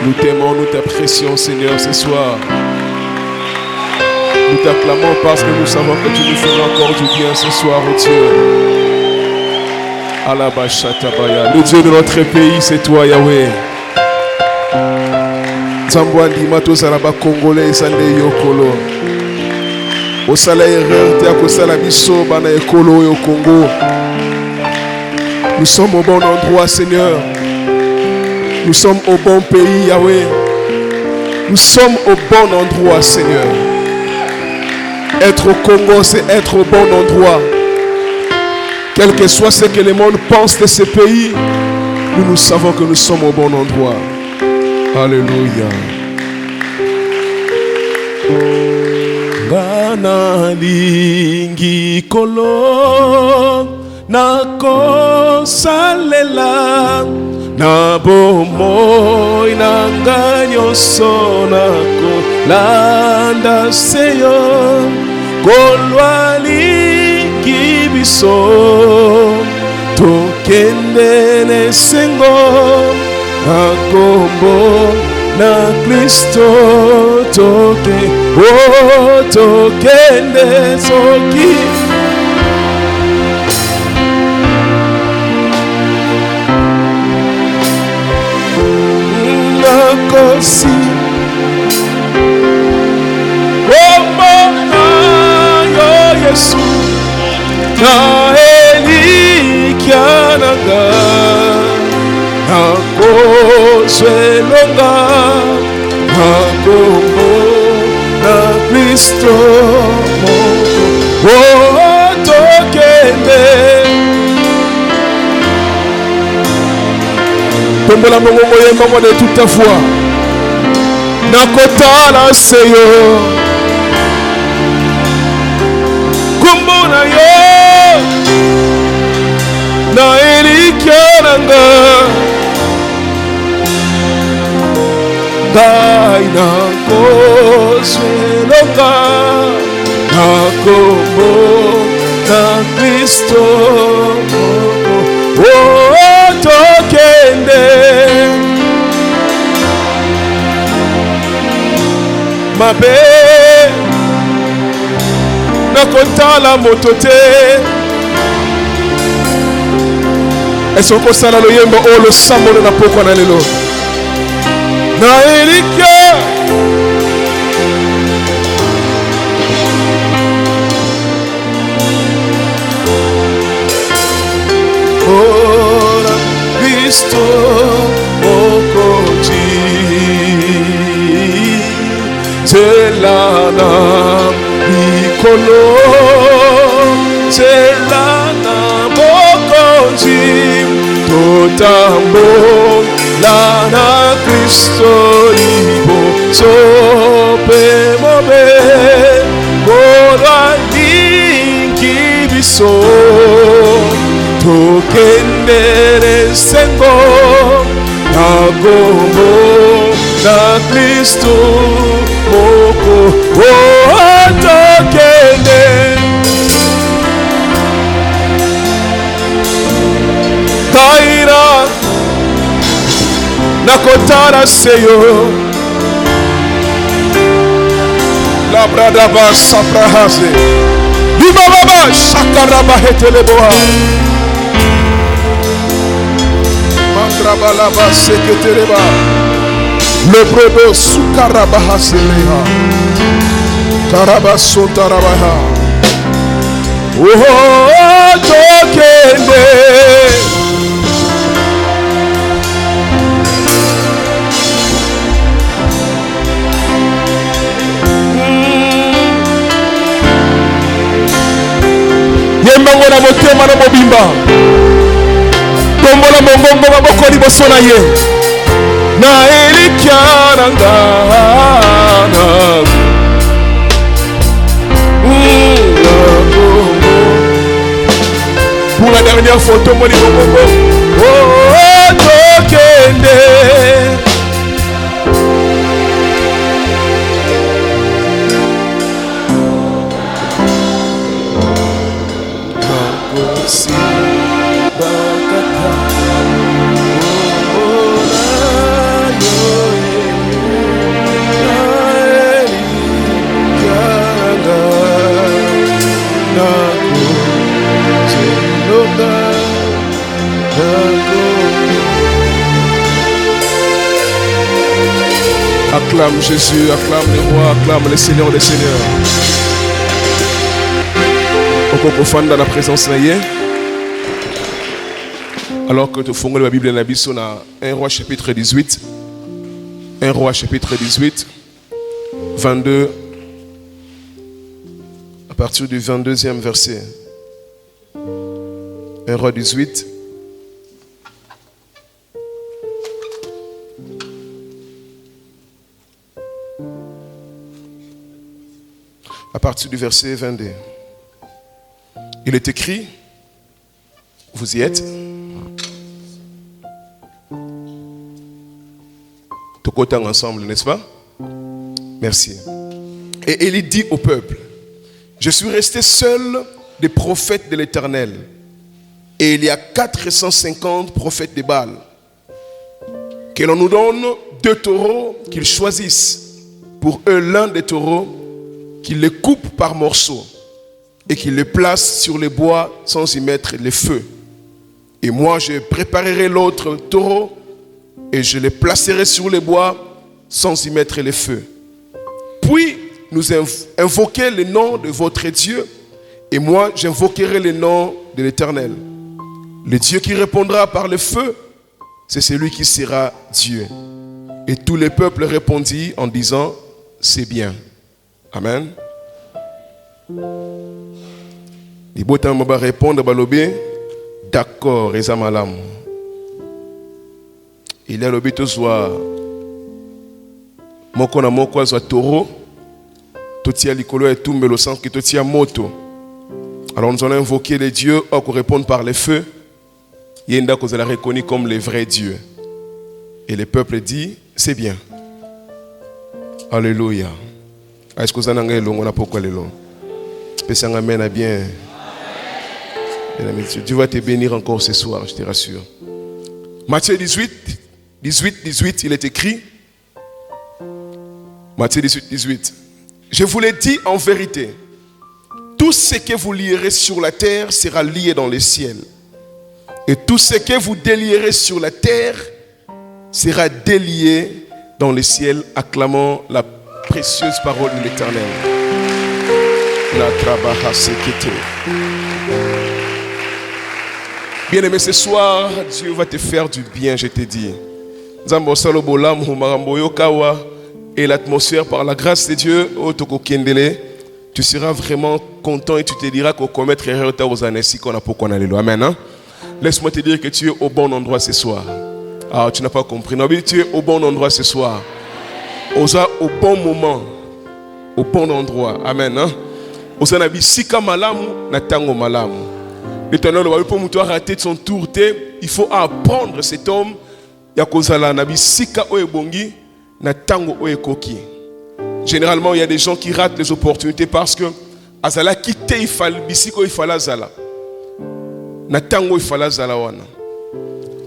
Nous t'aimons, nous t'apprécions, Seigneur, ce soir. Nous t'acclamons parce que nous savons que tu nous feras encore du bien ce soir, oh Dieu. Alabashatabaya. Le Dieu de notre pays, c'est toi, Yahweh. Zambwandi matozalaba Congolais, Sande Yokolo. Au salaire erreur, Tiakosala Biso, Bana Ekolo et au Congo. Nous sommes au bon endroit, Seigneur. Nous sommes au bon pays, Yahweh. Nous sommes au bon endroit, Seigneur. Être au Congo, c'est être au bon endroit. Quel que soit ce que le monde pense de ce pays, nous savons que nous sommes au bon endroit. Alléluia. Bana lingi kolo nako salela na bomoy nanganyo sonako landa seyo kolwali kibiso tokende nesengo akombo na Kristo toke oh tokende soki nakosi oh yo Yesu na elikiananga nakozwelonga nakombo na Kristo moko oh tokende tombola mongongo yembango de toute ta foi nakotala seyo kombo na yo na elikiananga dai na kozwelonga na kombo na Kristo oh tokende mabe nakotala moto te esokosala loyembo oyo losambolo na pokwa na lelo na elikia ora Kristo mokoji zelana ikolo zelana mokoji totambo lana Kristo ibo sope mobe kora linki biso tokendere sengo nagomo na Kristo moko oh tokende kaira nakotara seyo la brada ba saprahase biba baba shakaraba heteleboa mandraba la ba seketereba le brodo sukaraba haseleha karaba sotarabaha oh tokende yembango na motema na mobimba tombola mongongo maboko liboso na ye na elikiananga pour la dernière photo moni mongongo oh tokende bakaka oh yo Acclame Jésus, acclame les rois, acclame les seigneurs des seigneurs. On peut dans la présence de alors que tu fondes la Bible dans la Bible, on a 1 Roi chapitre 18. 1 Roi chapitre 18, 22, à partir du 22e verset. 1 Roi 18. À partir du verset 22. Il est écrit, vous y êtes? Tout côté ensemble, n'est-ce pas? Merci. Et Élie dit au peuple, je suis resté seul des prophètes de l'Éternel. Et il y a 450 prophètes de Baal. Que l'on nous donne 2 taureaux qu'ils choisissent. Pour eux, l'un des taureaux, qu'ils les coupent par morceaux. Et qu'ils les placent sur les bois sans y mettre les feux. Et moi, je préparerai l'autre taureau et je les placerai sur les bois sans y mettre les feux. Puis, nous invoquez le nom de votre Dieu et moi, j'invoquerai le nom de l'Éternel. Le Dieu qui répondra par le feu, c'est celui qui sera Dieu. Et tout le peuple répondit en disant, c'est bien. Amen. Les botins me répondre balobé, d'accord, et malam. Il y a l'obé soit moko na moko soit taureau, totia likolo et tout mais le sens que totia moto. Alors nous allons invoquer les dieux qui répondent par les feux. Yenda que vous allez reconnu comme les vrais dieux. Et le peuple dit, c'est bien. Alléluia. Est-ce que vous en avez long, on a pourquoi les longs? Pesang amen à bien. Dieu va te bénir encore ce soir, je te rassure. Matthieu 18, il est écrit. Matthieu 18. Je vous l'ai dit en vérité. Tout ce que vous lierez sur la terre sera lié dans les ciels. Et tout ce que vous délierez sur la terre sera délié dans les ciels, acclamant la précieuse parole de l'Éternel. La trabaha sekete. Bien-aimé, ce soir, Dieu va te faire du bien, je te dis. Et l'atmosphère, par la grâce de Dieu, tu seras vraiment content et tu te diras qu'on commettre erreur aux années si qu'on a pour qu'on aille. Amen. Hein? Laisse-moi te dire que tu es au bon endroit ce soir. Ah, tu n'as pas compris. Non, mais tu es au bon endroit ce soir. Au bon moment. Au bon endroit. Amen. Hein? Sika malamu na tango malamu. L'Éternel va pour nous rater son tour. Il faut apprendre cet homme. Yakozala nabi sika oebongi na tango oekoki. Généralement, il y a des gens qui ratent les opportunités parce que azala kite ifal bisiko ifala zala. Na tango ifala zala wana.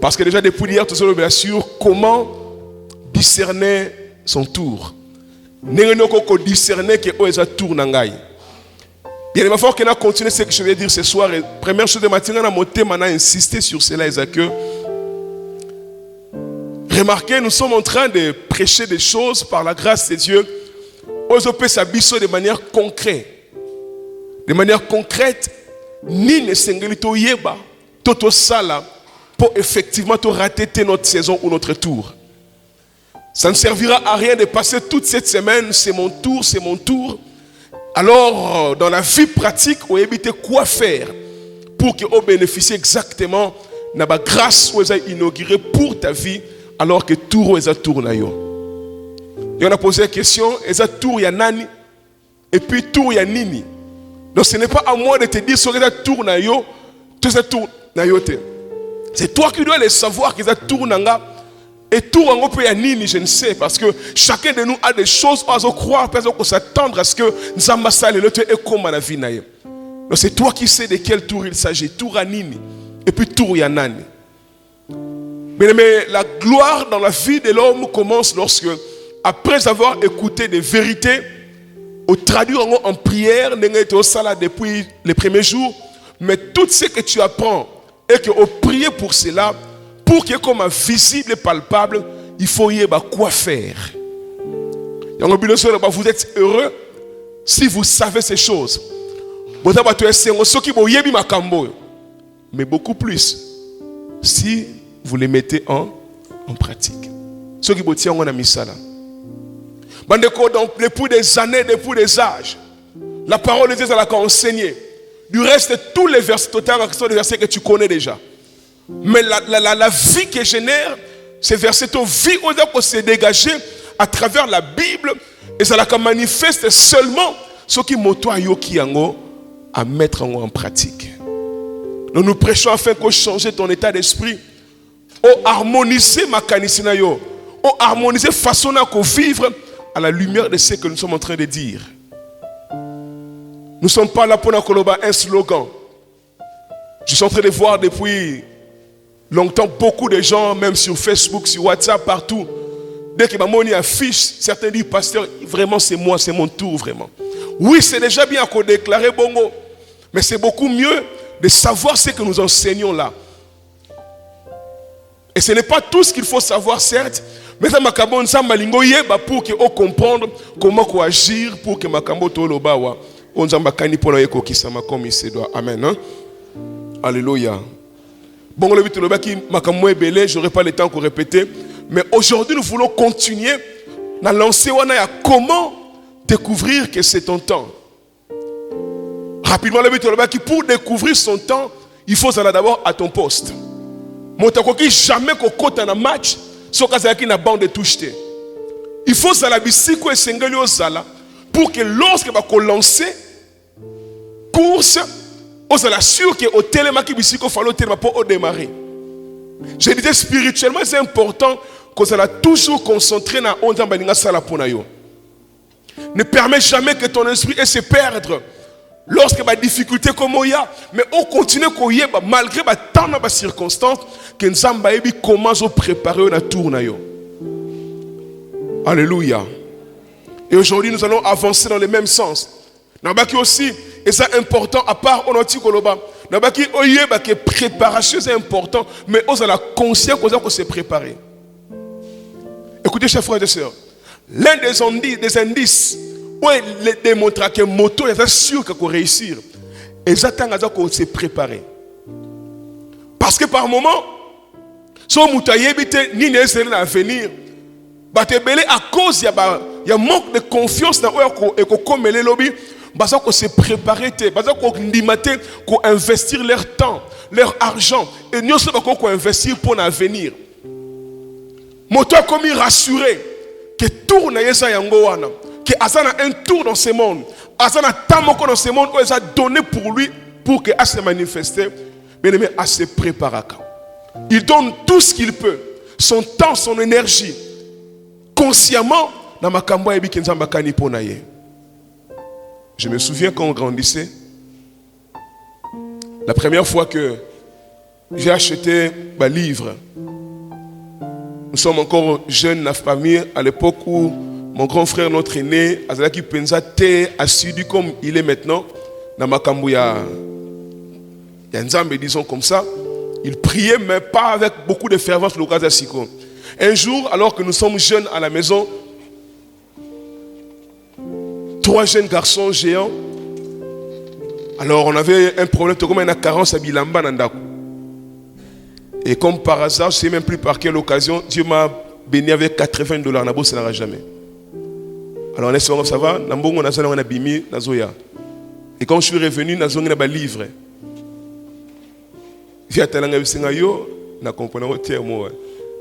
Parce que déjà depuis hier, tout le monde est sûr comment discerner son tour. Nengenoko discerner que oeza tour nangai. Bien, il va falloir qu'on a continué ce que je vais dire ce soir. Et première chose de matin, on a monté, on a insisté sur cela, Isaac. Remarquez, nous sommes en train de prêcher des choses par la grâce de Dieu. Ozope sabiso de manière concrète. De manière concrète, ni ne sengelito yeba, toto sala, pour effectivement te rater notre saison ou notre tour. Ça ne servira à rien de passer toute cette semaine, c'est mon tour, c'est mon tour. Alors, dans la vie pratique, on évite quoi faire pour qu'on bénéficie exactement de la grâce qu'on a inaugurée pour ta vie, alors que tout est à tour. Et on a posé la question, est-ce que tour y a nani et puis tour y a nini? Donc ce n'est pas à moi de te dire sur les tour na yo, tout ça tour na yo te. C'est toi qui dois le savoir qu'ils a tour nanga. Et tout en groupe, je ne sais, parce que chacun de nous a des choses à croire, à s'attendre à ce que nous ambassons le et comme à la vie. Donc c'est toi qui sais de quel tour il s'agit. Tour à Nini. Et puis tour à Nani. Mais la gloire dans la vie de l'homme commence lorsque, après avoir écouté des vérités, au traduire en prière, depuis les premiers jours, mais tout ce que tu apprends et que au prier pour cela, pour qu'il y ait comme un visible et palpable, il faut y avoir quoi faire. Vous êtes heureux si vous savez ces choses. Mais beaucoup plus si vous les mettez en pratique. Ce qui vous tient en misala. Donc, depuis des années, depuis des âges, la parole de Dieu l'a enseigné. Du reste, tous les versets, totalement, sont des versets que tu connais déjà. Mais la vie que génère, ces versets, ton vie, on doit se dégager à travers la Bible. Et ça la manifeste seulement ce qui moto yoki yango à mettre en pratique. Nous prêchons afin que changer ton état d'esprit, ou harmoniser ma kanisina yo, ou harmoniser façon à vivre à la lumière de ce que nous sommes en train de dire. Nous ne sommes pas là pour un slogan. Je suis en train de voir depuis longtemps beaucoup de gens, même sur Facebook, sur WhatsApp, partout. Dès que ma affiche, certains disent, pasteur, vraiment c'est moi, c'est mon tour, vraiment. Oui, c'est déjà bien qu'on déclare bongo, mais c'est beaucoup mieux de savoir ce que nous enseignons là. Et ce n'est pas tout ce qu'il faut savoir, certes, mais ça m'a pour que on comprendre comment agir pour que makambo toloba wa on zambakani pour la ekokisama comme il se doit. Amen. Hein? Alléluia. Bon, le but de qui makambo est belé, j'aurai pas le temps de répéter, mais aujourd'hui nous voulons continuer dans lancer wana comment découvrir que c'est ton temps. Rapidement, le but de qui pour découvrir son temps, il faut aller d'abord à ton poste. Motakoki jamais qu'on côte dans un match, sauf qu'il y a une bande de touche. Il faut que la bicycle et sengeli au zala pour que lorsque va lancer course, on soit sûr que au télémaki bicycle fallo tellement pour démarrer. Je disais spirituellement c'est important qu'on soit toujours concentré dans on baninga sala pona yo. Ne permets jamais que ton esprit se perdre. Lorsque il y a des difficultés comme il y a, mais on continue malgré tant de circonstances que nous avons commencé à préparer la tour. Alléluia. Et aujourd'hui, nous allons avancer dans le même sens. Nous avons aussi, et c'est important, à part on a dit que préparation c'est important, mais on a la conscience qu'on se préparer. Écoutez, chers frères et sœurs, l'un des indices, où il démontre que moto est sûr qu'il va réussir. Et j'attends qu'on se prépare. Parce que par moment, si on a ni nécessaire à venir, à cause il y a manque de confiance dans eux et comme les lobbies, qu'on se préparer, qu'on investir leur temps, leur argent et nous sommes qu'on investir pour l'avenir. Moto a comme rassuré que tourne yesa yango wana. Que Azana a un tour dans ce monde. Azana a tant dans ce monde qu'on a donné pour lui pour qu'il se manifester. Mais à se préparer. Il donne tout ce qu'il peut. Son temps, son énergie. Consciemment, dans ma kamba ebi kenzamba kani ponaye. Je me souviens quand on grandissait. La première fois que j'ai acheté un livre. Nous sommes encore jeunes, la famille, à l'époque où mon grand frère, notre aîné, Azalaki Penza, était assidu comme il est maintenant, dans Makambouya, Nzambe, disons comme ça. Il priait, mais pas avec beaucoup de fervence, le cas d'Assiko. Un jour, alors que nous sommes jeunes à la maison, 3 jeunes garçons géants, alors on avait un problème, comme une carence à Bilamba Nandaku. Et comme par hasard, je ne sais même plus par quelle occasion, Dieu m'a béni avec $80. Nabo, ça n'ira jamais. Alors on est sur ça va, on a bimi, et quand je suis revenu, on a un livre.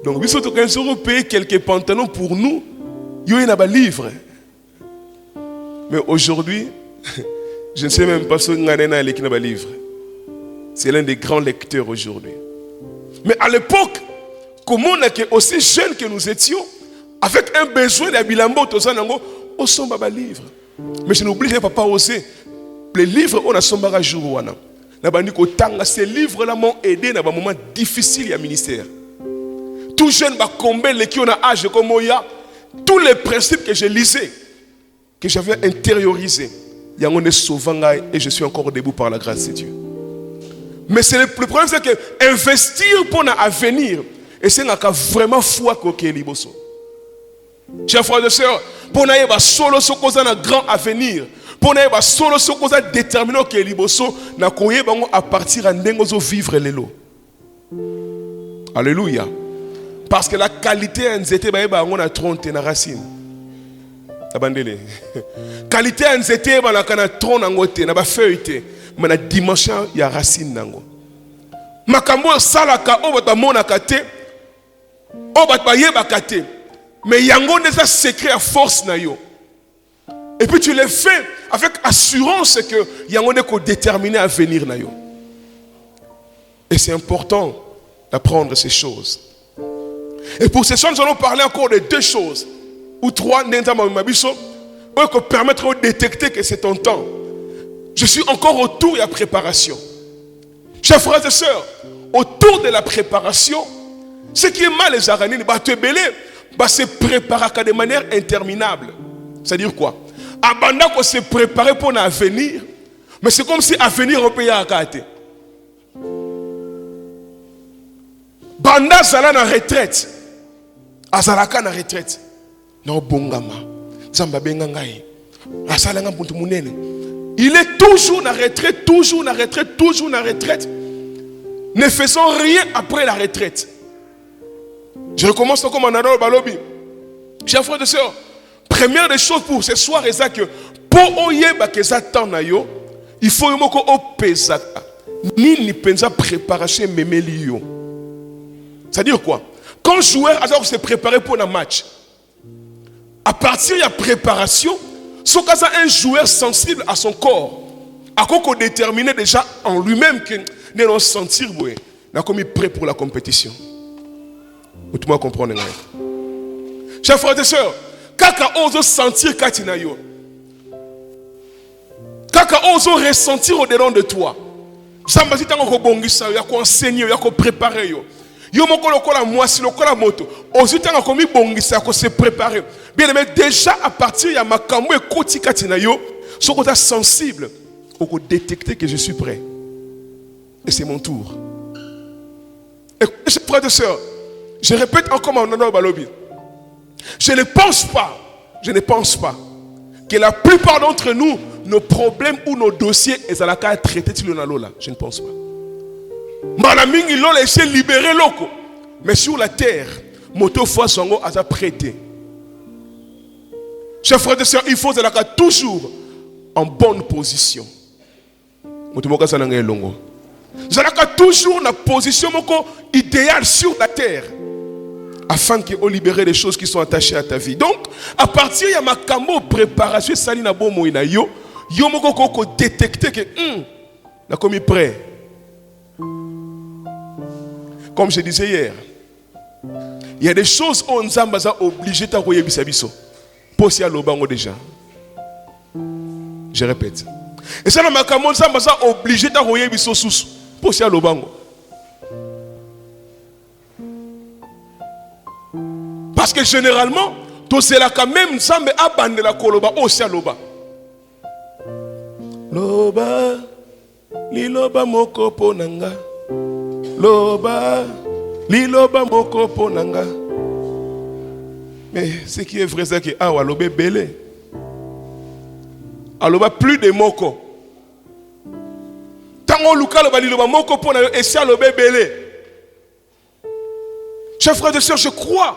Donc, si on payer quelques pantalons pour nous, il y a un livre. Mais aujourd'hui, je ne sais même pas si on a un livre. C'est l'un des grands lecteurs aujourd'hui. Mais à l'époque, comme on était aussi jeunes que nous étions, avec un besoin d'habillement, on a un livre. Mais je n'oublie pas aussi, les livres, on a un jour. Ces livres-là m'ont aidé dans un moment difficile à ministère. Tout jeune, combien les qui ont âge comme moi, tous les principes que je lisais, que j'avais intériorisés, il y a un sauvant et je suis encore debout par la grâce de Dieu. Mais c'est le problème, c'est que investir pour l'avenir, et c'est vraiment foi que Chers frères et sœurs, Pour n'avoir solo ce qu'on a un grand avenir. Pour n'avoir solo ce qu'on a déterminé que liboso na koye bango à partir à n'engozo vivre l'élo. Alléluia. Parce que la qualité nzete ba bango na tronte na racine. Abandele. Qualité nzete ba na kana tronte na ngote na ba feuille mais na dimension ya racine nango. Makambo salaka o bata mona kate o bata yeba kate mais yango neza secret à force na yo. Et puis tu le fais avec assurance que yango ne ko déterminé à venir na yo. Et c'est important d'apprendre ces choses. Et pour ce soir, nous allons parler encore de deux choses ou trois pour permettre de détecter que c'est ton temps. Je suis encore autour de la préparation. Chers frères et sœurs, autour de la préparation, ce qui est mal les araignées, se préparer de manière interminable. C'est-à-dire quoi? Abandon qu'on se préparer pour l'avenir, mais c'est comme si l'avenir on peut y arrêter. Banda zala na retraite. Azalaka na retraite. Na bongama. Zamba benga ngai. Asala nga muntu munene. Il est toujours na retraite, toujours na retraite, toujours na retraite. Ne faisons rien après la retraite. Je recommence comme en adore balobi. Chers frères et sœurs, première des choses pour ce soir est ça que pour oyeba que ça temps na yo, il faut yomoko opesa. Ni pensa préparation memeli yo. C'est-à-dire quoi? Quand le joueur a se préparé pour un match, à partir de la préparation, si on a un joueur sensible à son corps, à quoi qu'on détermine déjà en lui-même qu'il ne sentir comme prêt pour la compétition. Vous pouvez comprendre. Chers frères et sœurs, kaka ozo sentir katina yo. Kaka ozo ressentir au-dedans de toi. Samba si tango ko bongisa yo, ya ko enseigner, ya ko préparer yo. Yo moko lokola mwasi lokola moto ozitanga komi bongisa ko se préparer. Bien aimé, déjà à partir ya makambo ekoti katina yo, soko ta sensible, oko détecter que je suis prêt. Et c'est mon tour. Et chers frères et sœurs, je répète encore mon nom balobi. Je ne pense pas que la plupart d'entre nous, nos problèmes ou nos dossiers, ils allaient à traiter sur le nalola. Je ne pense pas. Malamingi l'on laissé libérer l'oko. Mais sur la terre, moto fois songo a prêté. Chers frères et sœurs, il faut être toujours en bonne position. Moto moka sananga longo. Zalaka toujours na position moko idéale sur la terre. Afin qu'on libère les choses qui sont attachées à ta vie. Donc, à partir de ma kambo préparation, sali na bon moïna yo, yo moko koko détecter que na commis prêt. Comme je disais hier, il y a des choses où on est obligé de t'envoyer bisabiso. Pour si à l'obango déjà. Je répète. Et ça, on est obligé de t'envoyer bisabiso. Pour si à l'obango. Parce que généralement, tout cela quand même semble abandonner la koloba aussi à loba. Loba, liloba moko ponanga. Loba, liloba moko ponanga. Mais ce qui est vrai, c'est que ah loba belé. Aloba plus de moko. Tango luka loba liloba moko ponanga et si aloba belé. Chers frères et sœurs, je crois.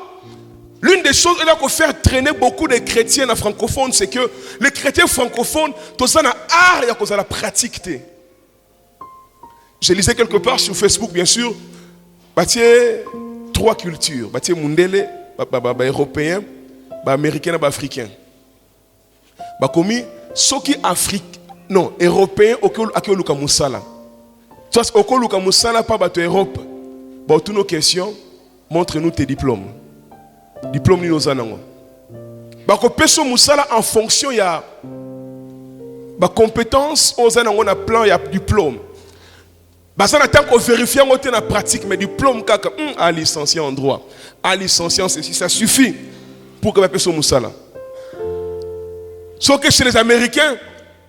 L'une des choses qu'il faut faire traîner beaucoup de chrétiens en francophone, c'est que les chrétiens francophones, tout ça n'a art et à cause de la pratique. Je lisais quelque part sur Facebook, bien sûr, trois cultures, Mundele, européen, américain et africain. Comme ceux qui Afrique, non, européens, au Luka Moussala. Au Luka Moussala, pas Europe. Toutes nos questions, montre-nous tes diplômes. Diplôme ni ozanango. Bako peso musala en fonction ya ba compétence ozanango na plan ya diplôme. Basa na tant qu'on vérifie ngote na pratique mais diplôme kaka à licencié en droit, à licencié en ceci ça suffit pour que ba peso musala. Sauf que chez les Américains,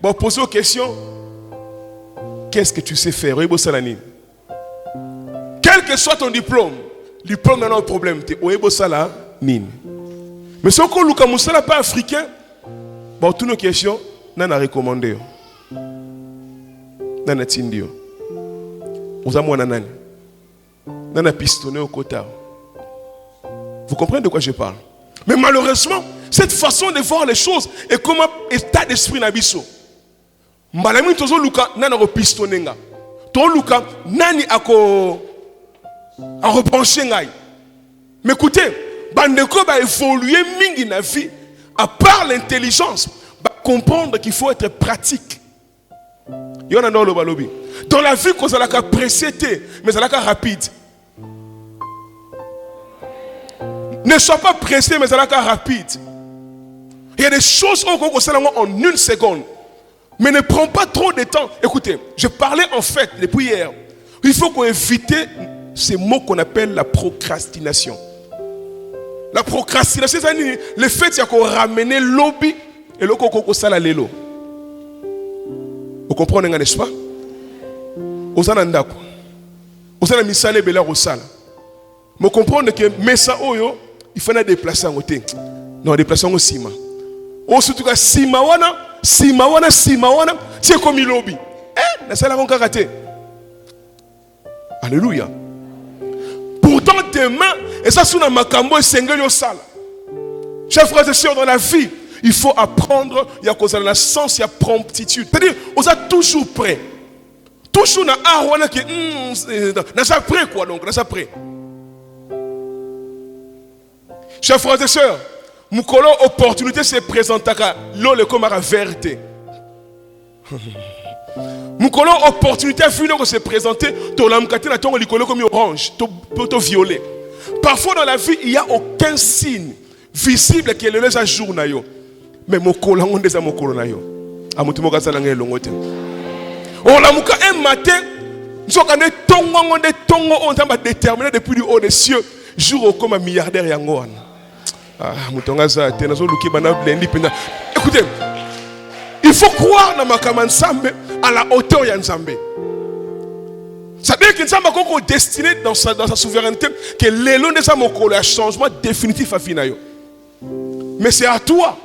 bon poser aux questions qu'est-ce que tu sais faire? Quel que soit ton diplôme n'a pas de problème. Tu es nini. Mais si on luka musala pas africain, bon toutes nos questions, nana recommandé. Nana tindio. Vous avez mon nani. Nana pistonné au kota. Vous comprenez de quoi je parle? Mais malheureusement, cette façon de voir les choses est comme un état d'esprit nabiso. Malami tozo luka nana ro pistonné nga. To luka nani ako a repencher ngai. Mais écoutez, bandeko va évoluer mingi na vie à part l'intelligence, va comprendre qu'il faut être pratique. Yona no lo balobi. Dans la vie qu'on a pressé, mais ça a rapide. Ne sois pas pressé, mais ça a rapide. Il y a des choses qu'on sait en une seconde. Mais ne prends pas trop de temps. Écoutez, je parlais en fait depuis hier. Il faut qu'on évite ces mots qu'on appelle la procrastination. La procrastination, c'est le fait qu'on ramène lobby et le coco sala lelo. Vous comprenez, n'est-ce pas? Ozanandako. Ozana misale bela rosala. Vous comprenez que mesa oyo, il faut la déplacer en côté. Non, déplacer en sima. Ou surtout que sima wana, c'est comme il lobby. Eh, la sala ronka raté. Alléluia. Pourtant, demain, et ça, c'est un makambo et sengel yo sala. Chers frères et sœurs, dans la vie, il faut apprendre, il y a cause de la sens, il y a promptitude. C'est-à-dire, on est toujours prêt. Toujours na arwana qui na ça prêt quoi donc, na ça prêt. Chers frères et sœurs, mukolo opportunité se présente à l'ole comme à vérité. Mukolo opportunité fino que se présenter to lamkate na tongo likolo comme orange, to violet. Parfois dans la vie, il y a aucun signe visible qui est le les jour na yo. Mais mokolo on des mokolo na yo. Amutumo ka sala ngelo ngote. On la muka un matin, nous sommes tongo on t'a déterminé depuis le haut des cieux, jour comme un milliardaire yangoan. Ah, mutonga za tenazo luki bana blendi pena. Écoutez, il faut croire dans ma kamansambe à la hauteur ya Nzambe. Ça veut dire que Nzambe a destiné dans sa souveraineté que l'élan de sa mokolo a changement définitif à finayo. Mais c'est à toi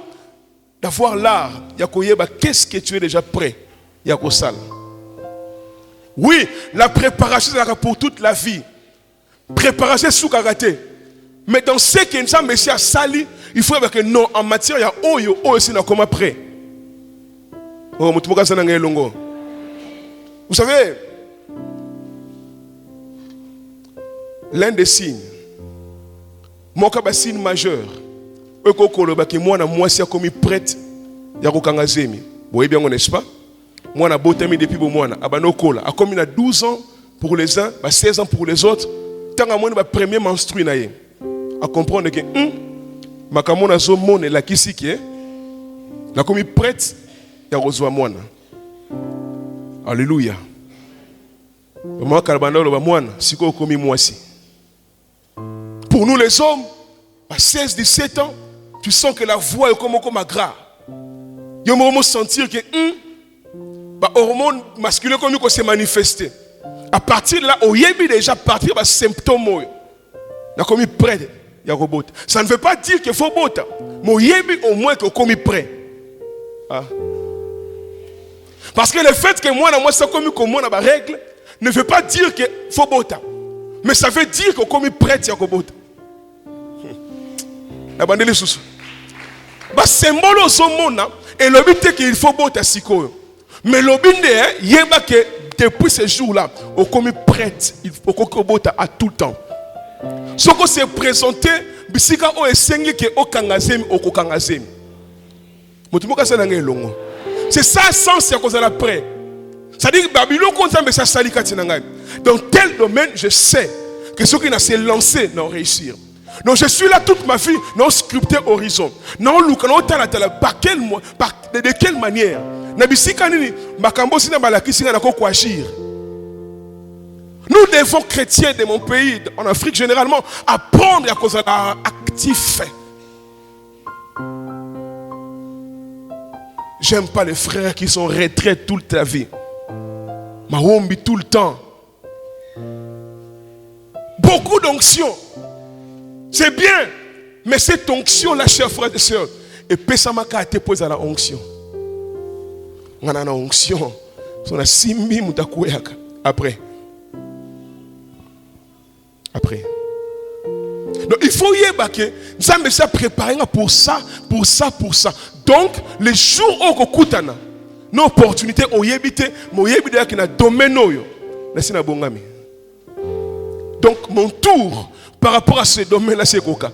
d'avoir l'art. Yakoyeba, qu'est-ce que tu es déjà prêt? Yakosal. Oui, la préparation c'est pour toute la vie. Préparation sous karaté. Mais dans ce que Nzambe a sali, il faut que non, en matière, il y a oyo c'est comme après. Oh, vous savez, l'un des signes, mon signe majeur, moi, c'est comme prête, il y a un zemi. Vous voyez bien, n'est-ce pas? Moi, je suis depuis moi, a comme il a 12 ans pour les uns, 16 ans pour les autres. Tant que moi, je premier menstrué, à comprendre que ma camona zomone la kisiki, la comme prête, il y a reçoit moi. Alléluia. Moi, Kalbanda, le moine, si vous commis moi aussi. Pour nous les hommes, à 16-17 ans, tu sens que la voix est comme gras. Il y a un moment sentir que hormone masculin comme il s'est manifesté. À partir de là, on y a déjà partir des symptômes. Il y a comme prêt, il y a robot. Ça ne veut pas dire qu'il faut bota, mais il y a au moins que comme prêt. Ah. Parce que le fait que moi, c'est comme moi, dans ma règle, ne veut pas dire qu'il faut bota. Mais ça veut dire que comme prêt, il y a robot. La bande les sous. Bah symbole au monde et le but est qu'il faut bota siko. Mais le but est il y a que depuis ce jour-là, on comme prête, il faut qu'on bota à tout le temps. Ce qu'on s'est présenté, bisika o esengi ke o kangazemi o kokangazemi. Motumoka ça nangé longo. C'est ça sens ya kozala prêt. Ça dit que Babylone comme ça mais ça salika tinanga. Dans tel domaine, je sais que ceux qui n'ont se lancé n'ont réussir. Donc je suis là toute ma vie, non scripté horizon. Non luka non tala de quelle manière? Nabisika nini makambo sina balaki singa na ko agir. Nous devons, chrétiens de mon pays, en Afrique généralement, apprendre à cause de l'actif. J'aime pas les frères qui sont retraités toute la vie. Mahombi tout le temps. Beaucoup d'onction. C'est bien. Mais cette onction-là, chers frères et sœurs, et Pessamaka a été posé à la onction. On a une onction. On a 6 000 après. Après. Donc il faut y avoir que nous avons déjà préparé pour ça. Donc, les jours où on a une opportunité, on y habite, mais on y habite dans le domaine. Donc, mon tour par rapport à ce domaine-là, c'est quoi?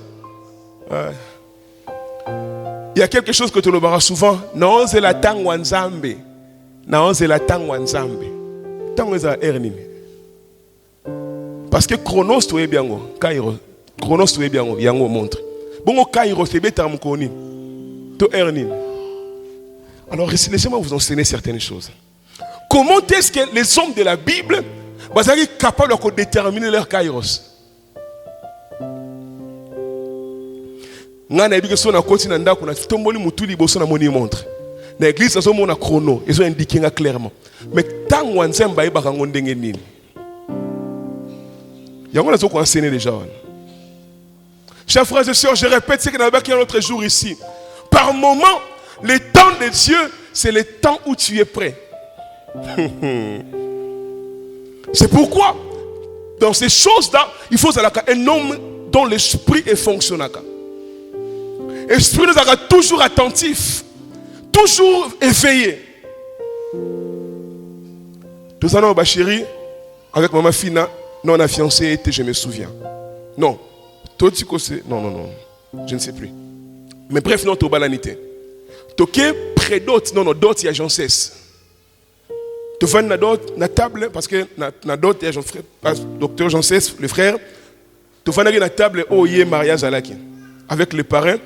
Il y a quelque chose que tu le verras souvent. Non, c'est la tangwa nzambe. Non, c'est la tangwa nzambe. Tangwa nzambe erni. Parce que Chronos, tu es bien. Kairos. Chronos, tu es bien. Yango montre. Bon, Kairos, c'est bien. Tu erni. Alors, laissez-moi vous enseigner certaines choses. Comment est-ce que les hommes de la Bible sont capables de déterminer leur Kairos? Nga na ebike so na koti na ndako na tomboli mutu liboso na moni montre. Na église so mona chrono, ils ont indiqué clairement. Mais tant wanzemba ibaka ngondenge nini. Yango na zo ko enseigner déjà. Chers frères et sœurs, je répète ce qu'on a vécu l'autre jour ici. Par moment, le temps de Dieu, c'est le temps où tu es prêt. C'est pourquoi dans ces choses-là, il faut un homme dont l'esprit est fonctionnel. L'esprit nous a toujours attentif, toujours éveillé. Tout à l'heure, chérie, avec maman Fina, non, on a fiancé, je me souviens. Non, toi tu sais, non, je ne sais plus. Mais bref, non, tu as balanité. Tu es près d'autres, non, d'autres, il y a Jean cesse. Tu vas na table, parce que na d'autres, il y a docteur Jean cesse, le frère. Tu vas na table, oh, il y a mariage à l'aki. Avec les parents.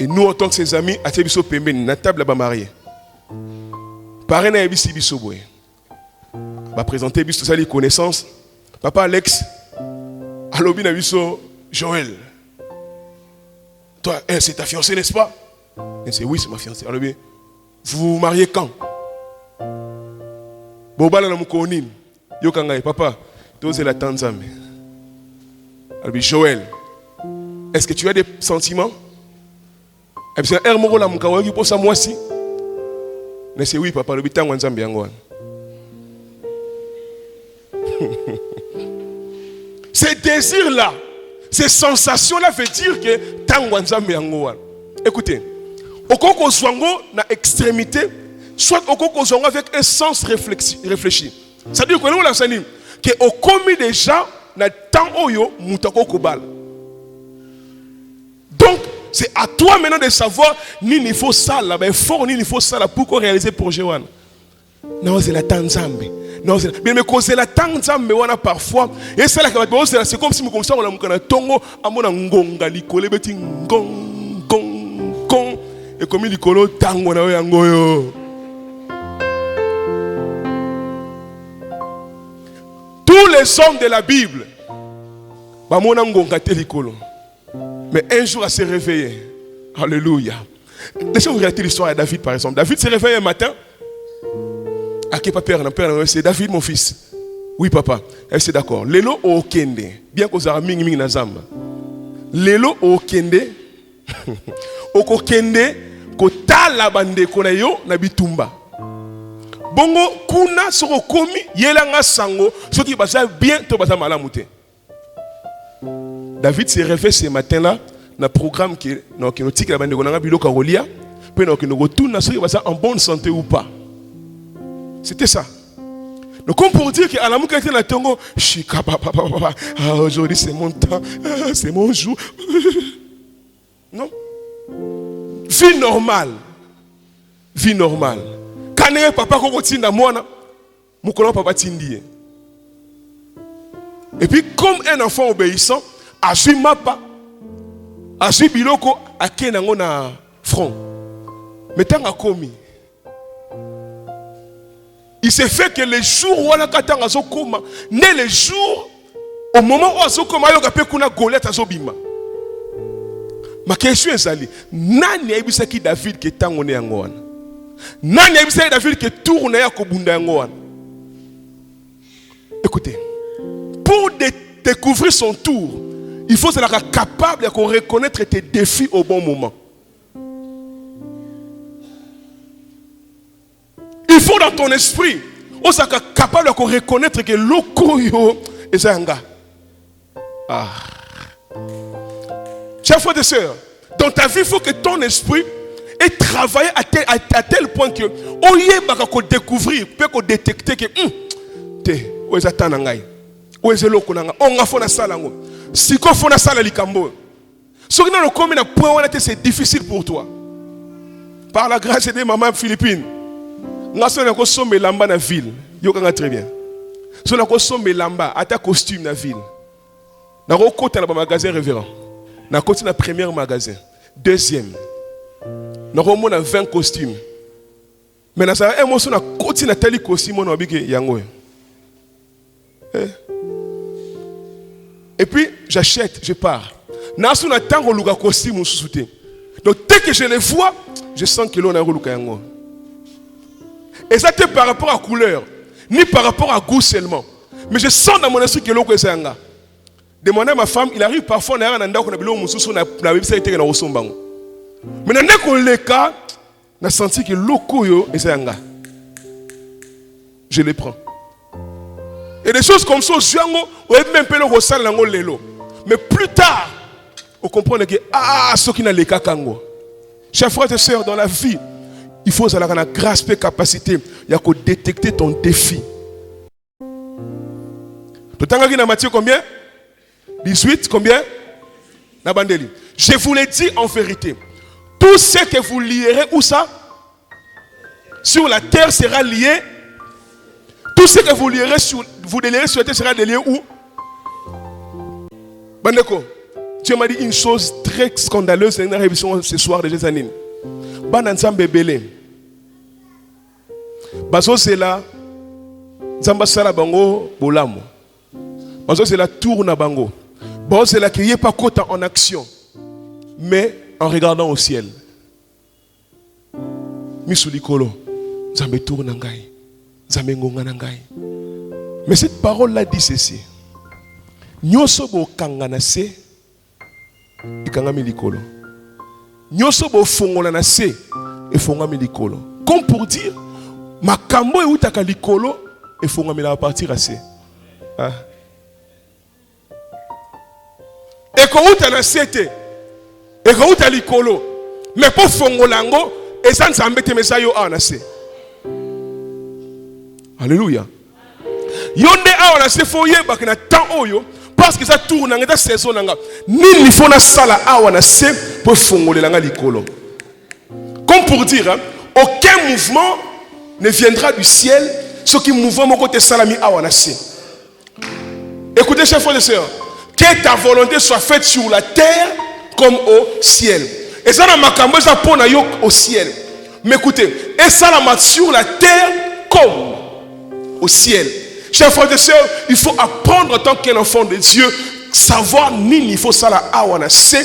Et nous, en tant que ses amis, à Tébiso Pembe, na table là-bas marié. Parrain na Ebisi Bisoboé. Va présenter Biso ça les connaissances. Papa Alex, Alobi na Biso Joël. Toi, c'est ta fiancée, n'est-ce pas? Et c'est oui, c'est ma fiancée. Alobi, vous vous mariez quand? Bobala na mukonin. Yo kangaye, papa, toi c'est la Tanzanie. Alobi Joël, est-ce que tu as des sentiments? Et puis, mais c'est oui, papa, le bitan wanzambi yangoan. Ces désirs-là, ces sensations-là veulent dire que tant wanzambi yangoan. Écoutez, au koko zwango na extrémité, soit au koko zwango avec un sens réfléchi. C'est-à-dire que nous la sanim que au commis déjà na temps oyo mutako kobal. Donc c'est à toi maintenant de savoir ni il faut ça là, ben fort ni il faut ça là pour réaliser le projet one. Non, c'est la Tanzambe. Non, c'est mais cause la Tanzambe wana parfois et c'est là que c'est comme si nous comme ça on a mukana tongo amona ngonga likole beti ngong gong gong et comme likolo tango na yango yo. Tous les hommes de la Bible ba mona ngonga te likolo. Mais un jour, elle s'est réveillée. Alléluia. Laissez-moi regarder l'histoire de David, par exemple. David s'est réveillé un matin. Ah, qui papa, c'est David, mon fils. Oui, papa. Elle c'est d'accord. Lelo o kende. Bien qu'on a mingi na zamba. Lelo o kende. Oko kende. Ko tala bande kona yo na bitumba. Bongo kuna soko komi yelanga sango. Ce qui basa bien to basa malamute. David s'est réveillé ce matin-là dans le programme qui nous dit que la bande de Bilo Carolia, puis nous retourne en bonne santé ou pas. C'était ça. Donc, comme pour dire qu'à la mouka était dans le tongo, aujourd'hui c'est mon temps, c'est mon jour. Non. Vie normale. Vie normale. Quand papa continue à moi, mon collègue papa tindi. Et puis, comme un enfant obéissant, Azui mapa, Azui biloko, ake nango na front. Mais tant a commis. Il s'est fait que les jours où on a katanga zo koma, né les jours au moment où azo koma yo kapé kuna Goliath azo bima. Ma question est sali, nani aibisa ki David ke tango ne yango wana? Nani aibisa David ke tourne ya ko bunda yango wana? Écoutez, pour découvrir son tour, Il faut être capable de reconnaître tes défis au bon moment. Il faut dans ton esprit, on soit capable de reconnaître que l'okoyo est un gars. Ah. Chers frères et sœurs, dans ta vie, il faut que ton esprit ait travaillé à tel point que, au lieu de découvrir, peut détecter que, où est-ce que où est-ce que on a fait la salle. Si on fait la salle, ce qui est comme un point, c'est difficile pour toi. Par la grâce de maman Philippine, nous avons sommé lamba dans la ville. Yo très bien. Nous avons sommé lamba à ta costume dans la ville. Nous avons côté dans le magasin révérend. Nous avons côté dans le premier magasin. Deuxième. Nous avons 20 costumes. Mais nous avons côté dans tel costume nous avons yango. Et puis j'achète, je pars. Nous avons un costume sous-souté. Donc dès que je les vois, je sens que l'on a un yango. Et ça, c'est par rapport à la couleur, ni par rapport à goût seulement. Mais je sens dans mon esprit que l'on est un gars. Demander à ma femme, il arrive parfois à un endroit où on a un website qui est dans le son. Mais dans le cas, on a senti que l'okoyo est un gars. Je les prends. Et des choses comme ça, on est même peu le ressent dans le lelo. Mais plus tard, on comprend que ce qui n'a les cas kango. Chers frères et sœurs, dans la vie, il faut avoir la grâce et la capacité de détecter ton défi. Tu as dans Matthieu combien? 18, combien? Je vous l'ai dit en vérité. Tout ce que vous lierez, où ça? Sur la terre sera lié. Tout ce que vous lierez sur la terre sera lié où? Bandeko, Dieu m'a dit une chose très scandaleuse dans la révision ce soir de Jézanine. Bananzambe belé. Bazo c'est là. Zamba sala bango bolamo. Bazo c'est là tourne bango. Bazo c'est là qu'il n'y ait pas côté en action, mais en regardant au ciel. Misulikolo. Zambe tourne ngai. Zambe ngonga ngai. Mais cette parole là dit ceci. Nyoso bo kangana se. Ikangami likolo. Nyoso bo fongola na se. Et fongami likolo. Comme pour dire. Makambo e utaka likolo et fongami la partir assez. Ah. Et quand uta na sete et quand uta likolo mais pour fongolango et ça nzambe te mesayo ana se. Alléluia. Yonde a na se foye bakina temps oyo parce que ça tourne ngata saison nga. Nini fona sala a na se pour fongolelanga likolo. Comme pour dire hein, aucun mouvement ne viendra du ciel, ce qui mouvement mon côté salami awanase. Écoutez, chers frères et sœurs, que ta volonté soit faite sur la terre comme au ciel. Et ça, la makambo, ça pona yo au ciel. Mais écoutez, et ça la mat sur la terre comme au ciel. Chers frères et sœurs, il faut apprendre en tant qu'un enfant de Dieu, savoir ni il faut ça la awanase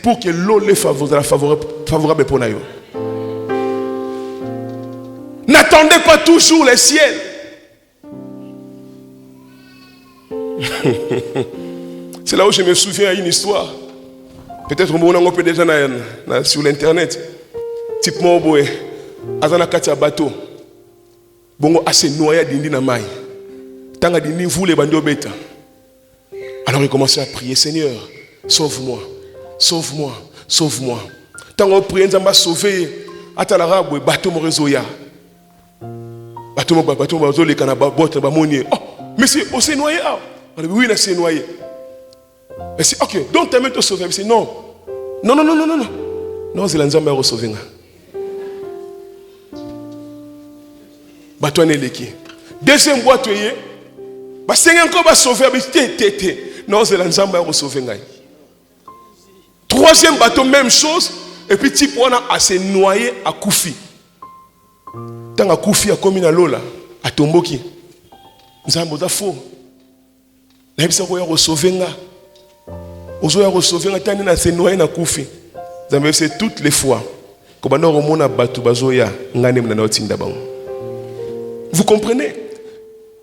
pour que l'eau les favorable pour nayo. N'attendez pas toujours le ciel. C'est là où je me souviens d'une histoire. Peut-être on peut déjà sur l'internet. Type Moboé, Azana Katia bateau. Bongo assez noyé d'indi na maille. Tanga d'indi voulait bandio bêta. Alors il commençait à prier, Seigneur, sauve-moi, sauve-moi, sauve-moi. Tant on prie, on va sauver. Atalara bateau morezoya. Oh, monsieur, on s'est noyé. Oui, on s'est noyé. Mais c'est ok, donc tu as même te sauver. Non. Non, non, non, non, non, non. Non, c'est l'ensemble à sauver. Bateau n'est l'équipe. Deuxième boîte, tu es. C'est encore à sauver. Non, c'est l'ensemble à sauver. Troisième bateau, même chose. Et puis, type, on a assez noyé à Koufi. Tant à Koufi a commis à Lola, à Tomboki. Nous avons des faux. Nous avons sauvé. Nous avons sauvé. Nous avons noyé à Koufi. Nous avons fait toutes les fois. Vous comprenez?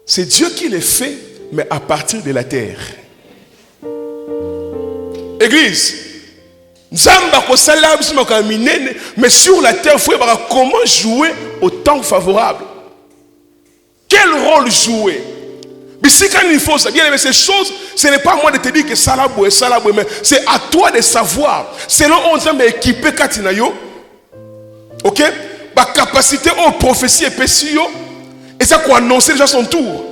C'est Dieu qui les fait, mais à partir de la terre. Église, mais sur la terre, frère, comment jouer au temps favorable? Quel rôle jouer? Mais si quand il faut ça, bien aimé, ces choses, ce n'est pas à moi de te dire que ça là, mais c'est à toi de savoir. Selon on s'est équipé Katinayo, ok? Ma capacité en prophétie et pécio, et ça qu'on annoncer déjà son tour.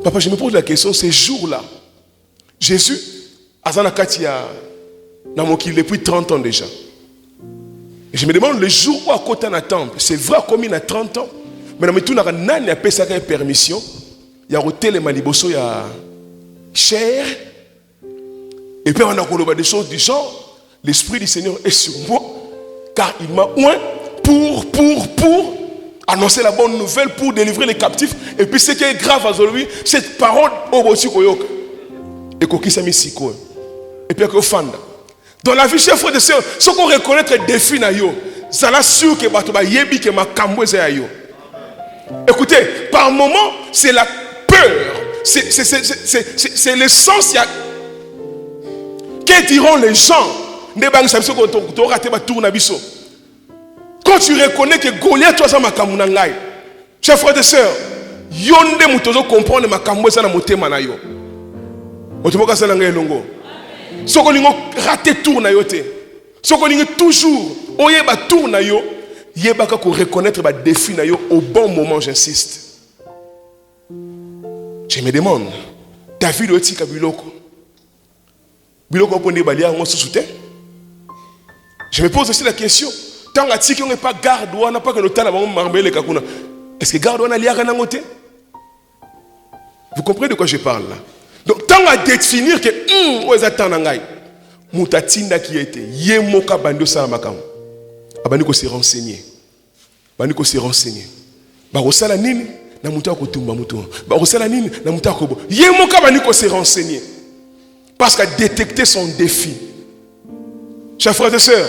Papa, je me pose la question, ces jours-là, Jésus, Azana Katia, depuis 30 ans déjà. Et je me demande le jour où à côté d'un temple, c'est vrai comme il a 30 ans, mais dans tout le monde a payé sa permission, il y a hôtel et maliboso, il y a cher, et puis on a des choses du genre, l'Esprit du Seigneur est sur moi, car il m'a oint pour annoncer la bonne nouvelle, pour délivrer les captifs, et puis ce qui est grave à lui, cette parole au Bosi Koyoka, et qu'on s'est mis si quoi, et puis qu'on fanda. Dans la vie, chers frères et sœurs, ce qu'on reconnaît les défis, ça l'a sûr que yebi que ma kamboze ayo. Écoutez, par moment, c'est la peur, c'est l'essence que diront les gens. Quand tu reconnais que Goliath, toi, ça m'a kamunangai. Chers frères et sœurs, yonde mutozo comprendre ma kamboze na motema na yo. Otomoka ça ngai longo. Ce qu'on a raté tour na yo te. Ce qu'on a toujours oyeba tour na yo, yeba ka ko reconnaître ba défi na yo au bon moment, j'insiste. Je me demande, David otika biloko. Biloko pone balia ngo sousouté. Je me pose aussi la question, tant que tiki on n'est pas garde ou on n'a pas que le temps avant marbele kakuna. Est-ce que garde on a liaka na ngote? Vous comprenez de quoi je parle là? Donc, tant à définir que où est attend nangai, mutatinda qui était, yemoka bando sa makam, abani ko se renseigner, bani ko se renseigner, ba osala nini na muta ko tumba muto, ba osala nini na muta ko bo, yemoka bani ko se renseigner, parce qu'à détecter son défi. Chers frères et sœurs,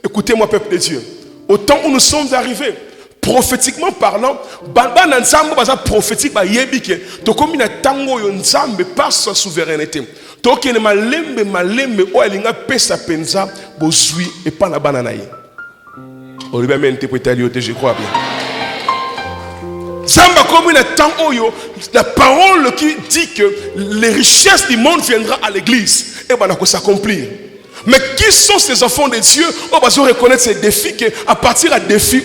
écoutez-moi peuple de Dieu, au temps où nous sommes arrivés, prophétiquement parlant, baba na nzambo baza prophétique ba yebike to komi na tango yo nzambe par sa souveraineté to kene malembe o elinga pesa penza bozui et pas na bana na ye. On lui même interpréter l'ioté, je crois bien. Zamba komi na tango yo, la parole qui dit que les richesses du monde viendra à l'église et bana ko s'accomplir. Mais qui sont ces enfants de Dieu? On va se reconnaître ces défis que à partir à défi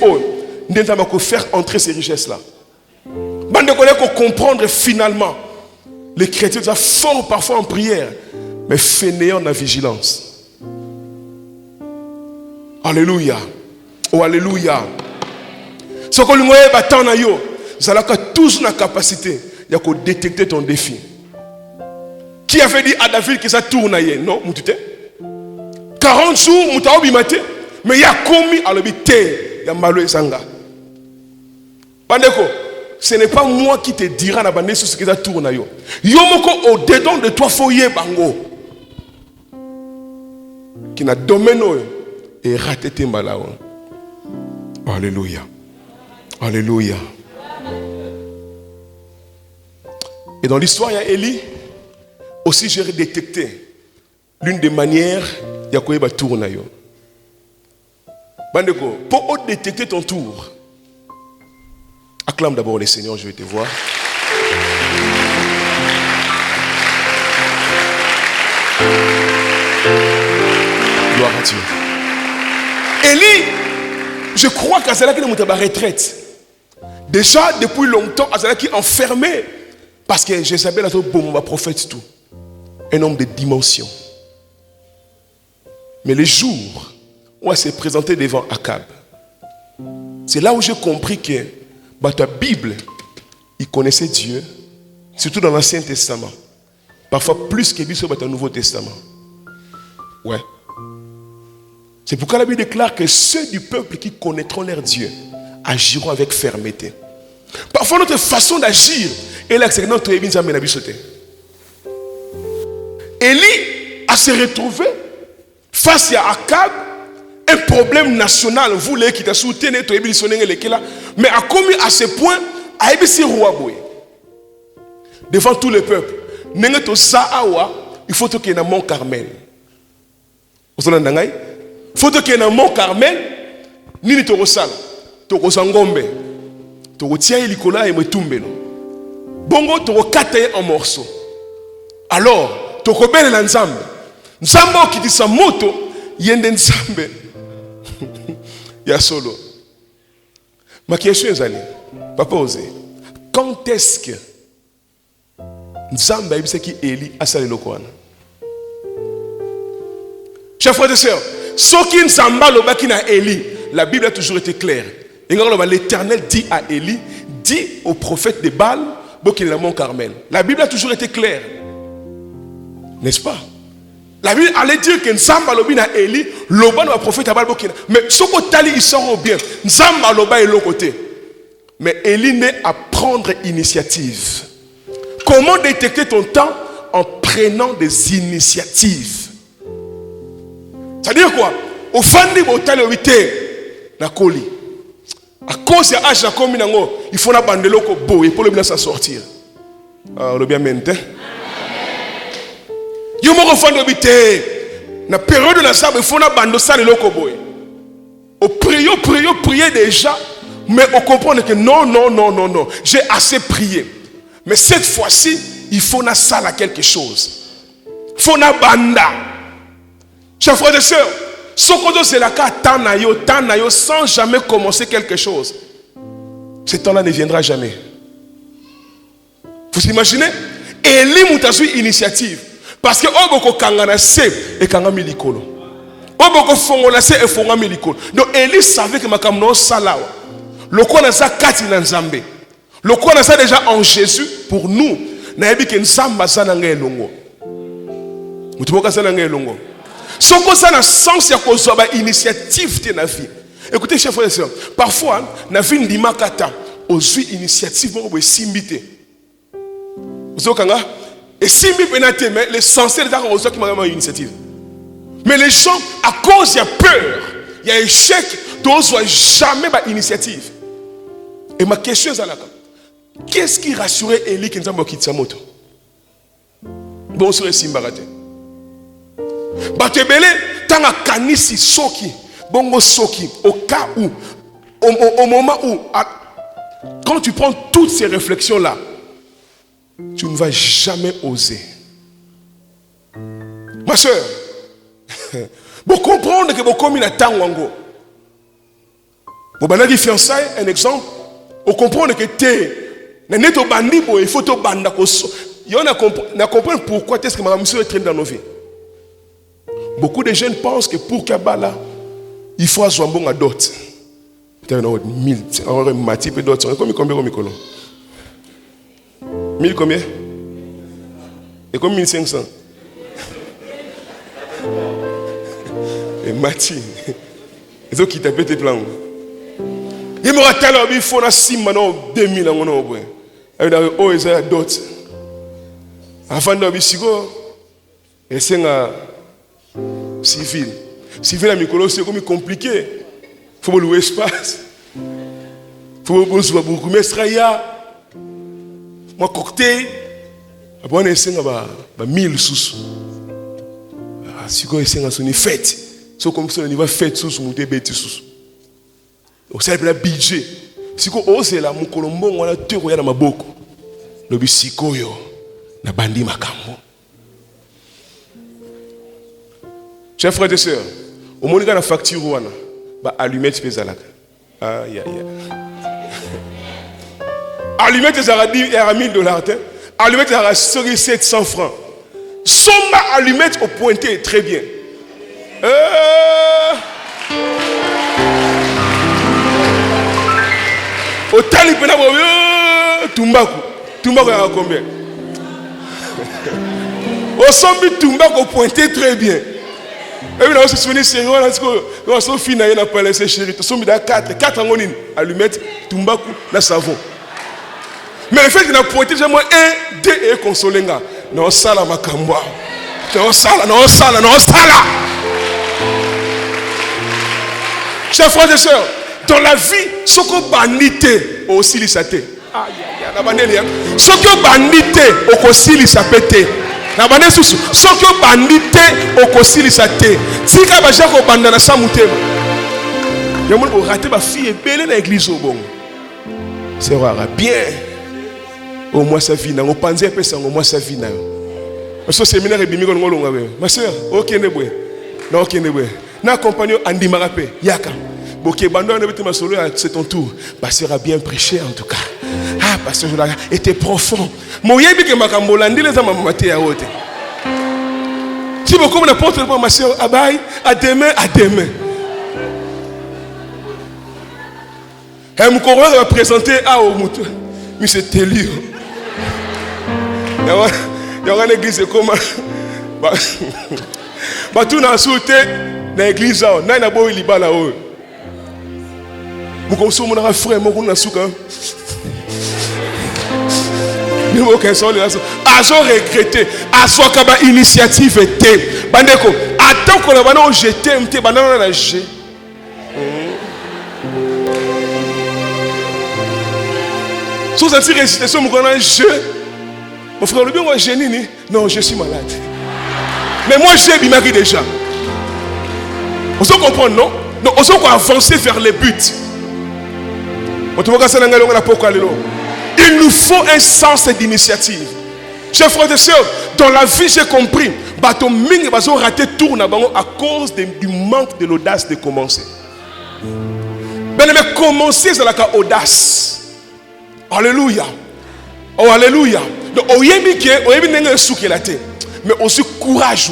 nous devons faire entrer ces richesses-là. Nous devons comprendre finalement. Les chrétiens sont forts parfois en prière, mais fainéants dans la vigilance. Alléluia. Oh, alléluia. Ce que nous avons, vous avez toujours la capacité de détecter ton défi. Qui avait dit à David que ça tourne? Non, 40 jours, mais il y a commis à l'habité, il y a malo et sanga. Bandeko, ce n'est pas moi qui te dira na bande sur ce que ça tourne na yo. Yomoko au dedans de toi foyer bango. Qui n'a domaine et raté timbalao. Alléluia. Alléluia. Et dans l'histoire, il y a Élie. Aussi, j'ai détecté l'une des manières il y a quoi tourne na yo. Bandeko, pour détecter ton tour, acclame d'abord les Seigneurs, je vais te voir. Gloire à Dieu. Élie, je crois qu'Azalaki n'est pas retraite. Déjà, depuis longtemps, Azalaki est enfermé. Parce que Jézabel a dit, bon, ma prophète tout. Un homme de dimension. Mais les jours où elle s'est présentée devant Akab, c'est là où j'ai compris que ta Bible, il connaissait Dieu, surtout dans l'Ancien Testament. Parfois plus que dans le Nouveau Testament. Ouais. C'est pourquoi la Bible déclare que ceux du peuple qui connaîtront leur Dieu agiront avec fermeté. Parfois notre façon d'agir est là que notre Élie a se retrouvé face à Akab, un problème national, vous les qui t'a soutenu, mais a commis à ce point, à Ebisi Rouaboui, devant tout le peuple. Nenga to Saawa, il faut que na Mont Carmel. Vous entendez ngai? Il faut que na Mont Carmel, nini to rosala, to kosangombe, to kotia ilikola et metumbelo. Bongo to kokata en morceaux. Alors, to kobele la nzambe. Nzambe qui dit sa moto, yende nzambe. Ya solo. Ma question est allée. Papa osé. Quand est-ce que Nzambe a qui Eli a salé le Coran? Chers frères et sœurs, ce qui Nzamba le baki na Eli, la Bible a toujours été claire. Et l'Éternel dit à Eli, dit au prophète de Baal, qu'il est dans Mont Carmel. La Bible a toujours été claire. N'est-ce pas? La Bible allait dire que Nzamba lobi na Eli, loba na prophète Baal bokina. Mais ce que tali ils sont bien. Nzamba loba est l'autre côté. Mais Eli n'est à prendre initiative. Comment détecter ton temps? En prenant des initiatives. C'est-à-dire quoi? Au fond de l'hôtel 8 na koli. À cause de l'âge de la il faut abandonner le beau pour le sortir. Alors, le bien maintenant. Il faut abandonner la période de la salle, il faut abandonner le beau. On priez déjà, mais on comprend que non. J'ai assez prié. Mais cette fois-ci, il faut na salle quelque chose. Il faut abandonner. Chers frères et sœurs, ce qu'on c'est la carte Tanayo, sans jamais commencer quelque chose. Ce temps-là ne viendra jamais. Vous imaginez? Eli Moutazoui initiative. Parce que Oboko Kangana se et Kangami Likolo. Oboko Fongola se et Fongami Likolo. Donc Eli savait que Makamno Salawa. Le quoi n'a ça Kati Nanzambe. Le quoi n'a ça déjà en Jésus pour nous. Naebi que Nzamba Zananga Longo. Mutumoka Zananga Longo. Ce qu'on a le sens, c'est qu'on a une initiative de la vie. Écoutez, chers frères et sœurs, parfois, la vie n'est pas une initiative pour s'imiter. Vous savez, et s'imiter, mais l'essentiel est qu'il y a une initiative. Mais les gens, à cause il y a peur, il y a échec, ils n'osent jamais une initiative. Et ma question est là. Qu'est-ce qui rassurait Eli qui nous a quitté sa moto? Bon, sur les Simbarate. Batebele, tanga kanisi soki, bongo soki, au cas où, au moment où, quand tu prends toutes ces réflexions-là, tu ne vas jamais oser. Ma soeur, vous comprenez que vous commis la tango. Vous avez dit fiançailles, un exemple, vous comprenez que tu es bandit, il faut te banda. On comprend pourquoi est-ce que ma monsieur est traîné dans nos vies. Beaucoup de jeunes pensent que pour Kabbalah, il faut avoir un bon dot. Peut-être 1000, un mati peu d'autres. Combien 1000 combien? Et combien 1500? Et mati. Ils ont quitté tes plans. Il me rappelle qu'il faut 6 maintenant 2000 ans. Oh, ils ont dot. Avant de et c'est civil. Civil à Mikolo, c'est comme compliqué. Il faut louer espace. Il faut louer beaucoup. Mais moi, cocktail. Après, on essaie de 1000 sous. Si on essaie de faire fête. C'est comme ça, on va faire fête sous, on va faire sous. Donc, c'est le budget. Si on ose là, mon colombo, on a tout dans ma bouche. Le bisikoyo, na bandi makambo. Chers frères et sœurs, au moment où la facture va allumette pézalaka. Aïe. Allumette c'est à $1000. Allumette c'est à 700 francs. Somba allumette au pointé très bien. Au talipena Tumbaku à combien? Au sombi Tumbaku au pointé très bien. Et puis, on se souvient, sérieux, on se finit à pas laisser chérie. On se met à 4 en allumette, tumbaku, la savon. Mais le fait qu'il a pointé, j'ai moins 1, 2 et consolé. Non, ça là, ma camboire. Non, ça là. Chers frères et sœurs, dans la vie, ce qu'on banité aussi les satés. Ce que bandité au kosili ça pété. Na bande susu. Ce que bandité au kosili ça té. Si ka ba jako banda na samutema. Yamon bo rater ba fille belé na église au bon. C'est rare bien. Au moins sa vie na ngo panze pesa au moins sa vie na. Ce séminaire ebimi ko ngolonga be. Ma sœur, OK ne boye. Na OK ne boye. Na accompagner andi marape yaka. Boké bando na bete masolo c'est ton tour. Pasteur a bien prêché en tout cas. Ah pasteur Jola était profond. Moyebi ke makambo landi les ama maté ya hote. Si beaucoup n'importe quoi ma sœur abaye à demain à demain. Et mon coureur va présenter à Omutu. Mais c'est Télio. Il y a une église comme bah tout n'a sauté dans l'église là. N'a pas eu liba là-haut. Mon consomme mon frère mon n'a souka. Nous aucun son là. Azo regretté. Azo kaba initiative était. Bandeko. Attends qu'on va nous jeter. M'te bandana na jeter. Sous une récitation, mon frère, le bien, moi, je n'ai non, je suis malade. Mais moi, j'ai bimari déjà. On se comprend, non? Non, on se avancer vers les buts. Il nous faut un sens d'initiative. Chers frères et sœurs, dans la vie, j'ai compris. Bateau ming bazo raté tourne à cause du manque de l'audace de commencer. Mais commencer, c'est la audace. Alléluia. Oh, alléluia. Donc, mais aussi courage.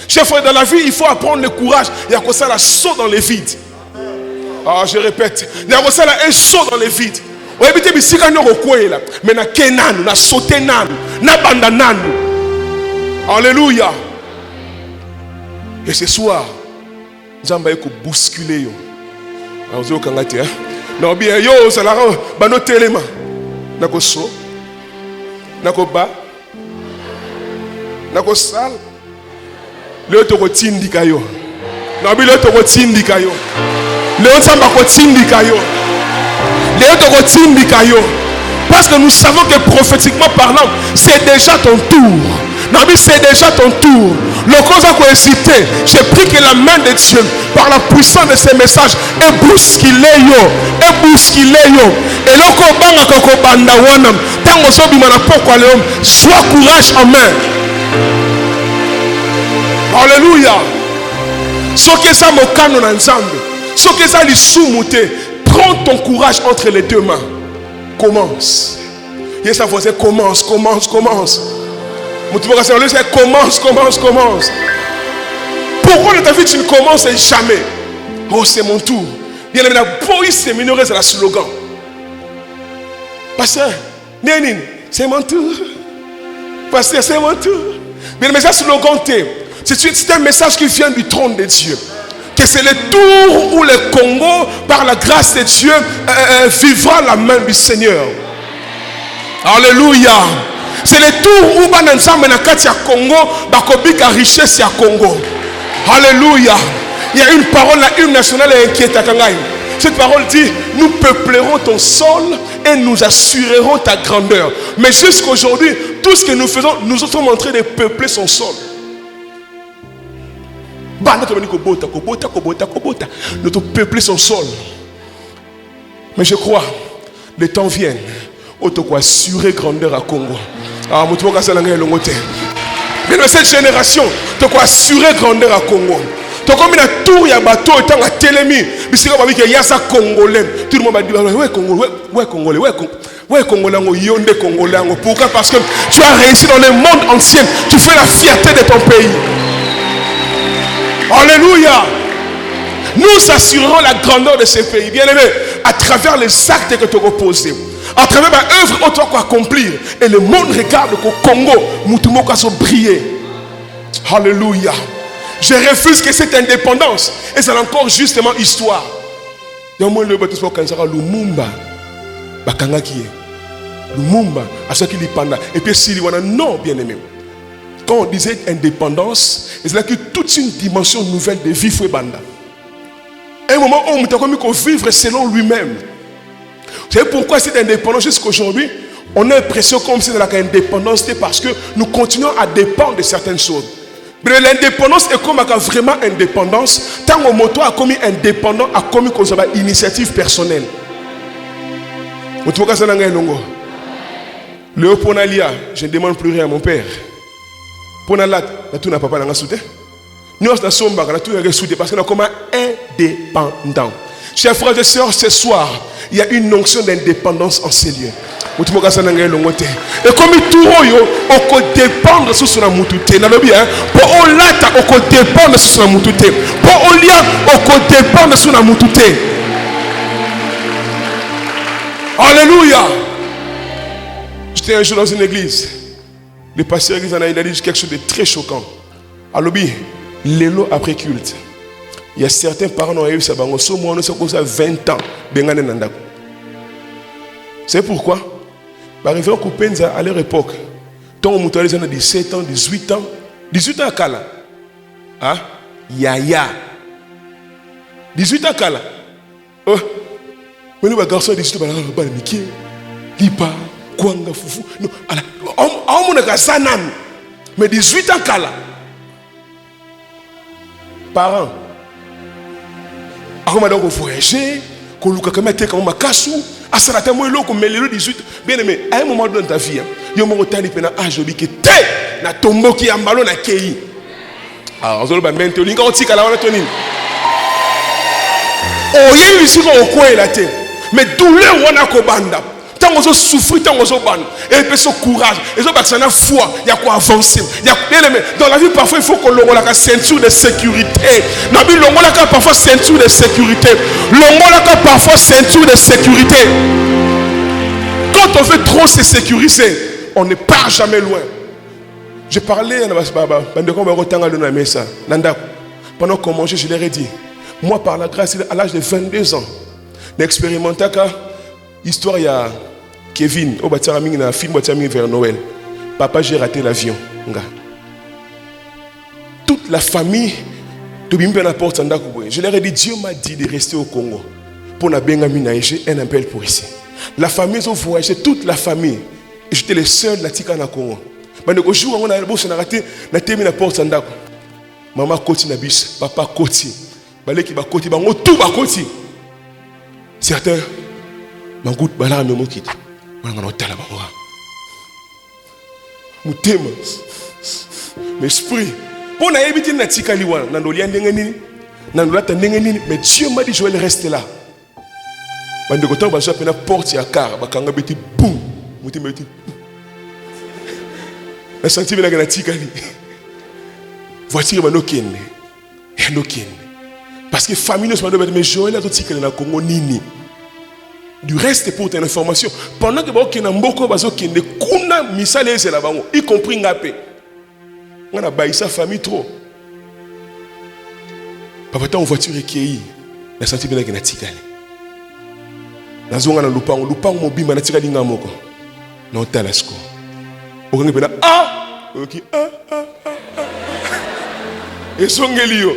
Chers frères, dans la vie, il faut apprendre le courage. Il y a comme ça la saut dans les vides. Ah, je répète. Il y a comme ça un saut dans les vides. Mais na kenan, na sauté nan, na bandanan. Alléluia. Et ce soir, nous allons bousculer. Non, bien, yo, ça l'a rendu téléma. Nako so, nako ba, nako sal. Le toko tindi kayo. Nabi le toko tindi kayo. Le samba ko tindi kayo. Le toko tindi kayo. Parce que nous savons que prophétiquement parlant, c'est déjà ton tour. Nabi, c'est déjà ton tour. Le cause a coïncité. J'ai pris que la main de Dieu, par la puissance de ces messages, est bousculé yo. Est bousculé yo. Et le kobanga koko banda wanam. Tango sobi mana poko leom. Sois courage en main. Alléluia. Ce que ça me canon ensemble. Ce que ça lui soumouté. Prends ton courage entre les deux mains. Commence. Et ça faisait commence, commence, commence. Commence, commence, commence. Pourquoi dans ta vie tu ne commences jamais? Oh, c'est mon tour. Bien évidemment, pour y séminorer, c'est la slogan. Pasteur, Nénine, c'est mon tour. Pasteur, c'est mon tour. Bien évidemment, c'est slogan. C'est un message qui vient du trône de Dieu. Que c'est le tour où le Congo, par la grâce de Dieu, vivra la main du Seigneur. Alléluia. C'est le tour où ensemble Katia Congo, Bakobika richesse à Congo. Alléluia. Il y a une parole, la hymne nationale est inquiète à Kangaï. Cette parole dit: nous peuplerons ton sol et nous assurerons ta grandeur. Mais jusqu'aujourd'hui, tout ce que nous faisons, nous sommes en train de peupler son sol. Nous devons peupler son sol. Mais je crois, le temps vient où tu dois assurer grandeur à Congo. Ah, mais dans cette génération, tu dois assurer grandeur à Congo. Tu as comme une tour, il y a un bateau, il y a un télémi. Il y a un Congolais. Tout le monde va dire: ouais, Congolais, ouais, Congolais, ouais, Congolais, Yondé Congolais. Pourquoi? Parce que tu as réussi dans le monde entier. Tu fais la fierté de ton pays. Alléluia. Nous assurerons la grandeur de ce pays, bien aimé, à travers les actes que tu as posés, à travers ma œuvre que tu as accomplir. Et le monde regarde qu'au Congo, nous devons briller. Alléluia. Je refuse que cette indépendance, et c'est encore justement histoire. Il y a le baptême de Lumumba, Lumumba, à ce qu'il y panda. Et puis s'il y a non, bien aimé. Quand on disait indépendance, c'est là que toute une dimension nouvelle de vivre banda. Un moment où on a commis qu'on vivre selon lui-même. Vous savez pourquoi cette indépendance jusqu'à aujourd'hui? On a l'impression comme si c'est la indépendance, c'est parce que nous continuons à dépendre de certaines choses. Mais l'indépendance est comme vraiment indépendance. Tant que moto a commis indépendant, a commis une initiative personnelle. Le Ponalia, je ne demande plus rien à mon père. Ponalat, tout n'a pas pas soutien. Nous sommes soutien parce que nous sommes comme indépendants. Chers frères et sœurs, ce soir, il y a une notion d'indépendance en ces lieux. Et comme tout on peut dépendre sur son amoutouté. Pour Olata, on peut dépendre sur son amoutouté. Pour Olia, on peut dépendre sur son amoutouté. Alléluia. J'étais un jour dans une église. Le pasteur de l'église en a dit quelque chose de très choquant. À l'objet, l'élo après culte. Il y a certains parents qui ont eu ça, ils ont 20 ans. C'est pourquoi, par exemple, à leur époque, tant on a 17 ans, 18 ans, 18 ans à Kala. Ah, Yaya. 18 ans à Kala. Oh, mais nous, les garçons, 18 ans, Lipa, Kwanga, Foufou. On a Sanan. Mais 18 ans à Kala. Parents. Quand on voyager, quand on a été comme un cassou, à ce moment-là, on a 18. Bien aimé, à un moment dans ta vie, il y a un moment où tu as dit que tu as tombé qui a un ballon à Kéi. Alors, on va maintenant, on va dire oh, il y a eu ici au coin la tête. Mais douleur, on a kobanda. Tant qu'on souffre, tant qu'on ban. Et il faut courage. Et ça, c'est une foi. Il y a quoi avancer. Dans la vie, parfois, il faut qu'on ait la ceinture de sécurité. Dans la vie, on a parfois ceinture de sécurité. On a parfois ceinture de sécurité. Quand on veut trop se sécuriser, on ne part jamais loin. Je parlais pendant qu'on mangeait, je leur ai dit, moi, par la grâce, à l'âge de 22 ans, d'expérimenter l'histoire, il y a Kevin, au Batarami, il y a un film vers Noël. Papa, j'ai raté l'avion. Toute la famille, je leur ai dit, Dieu m'a dit de rester au Congo. Pour la Bengamina, j'ai un appel pour ici. La famille, ils ont voyagé, toute la famille. Et j'étais le seul à Tika na Congo. Mais le jour où on a raté, on a terminé la porte. Maman Koti Nabis, papa Koti. Baleki Bakoti, Bango, tout Bakoti. Certains, Mangout Bala Memokit. Manganotala Bango. Moutema. L'esprit. Pour na éviter na Tika Liwa, Nandolia Nengeni, Nandolata Nengeni, mais Dieu m'a dit je vais rester là. Bande de temps, je vais la porte à car, Bakanga Beti, boum. Moutema Beti. La sentiment de la Tika Li. Voiture va n'aucune. Parce que famille ne se met mais Joël a dit que le Congo nini. Du reste pour ton information. Pendant que vous avez beaucoup de kuna misale c'est là-bas, y compris Ngapé. On a baillé sa famille trop. Papa ta en voiture qui la senti bien que na tikali. Na zonga na lupang mobimba na tikali ngamoko. Na otalasko. Okange pena OK et son gelio.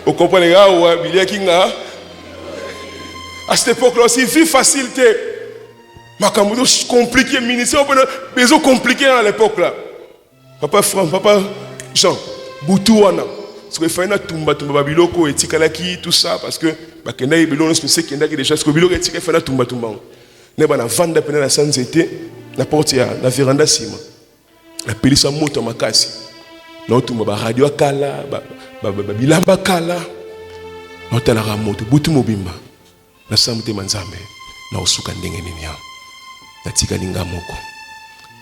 Vous comprenez à cette époque-là, c'est vie facilité. Ma camoufle compliqué, ministère, mais compliqué à l'époque-là. Papa Franck, papa Jean, Boutouana. Parce qu'il fallait tumba biloko et tikalaki tout ça parce que bakenda ibelon c'est kenda qui déjà ce que biloko et tikala fallait tumba. Ne ba na vanda pena na sanzete na porte ya na veranda sima. La pelisa moto makasi. Na tumba ba radio kala bilamba kala. Na tala moto butu mobimba. Na samte manzambe na osuka ndenge nini ya. Na tikalinga moko.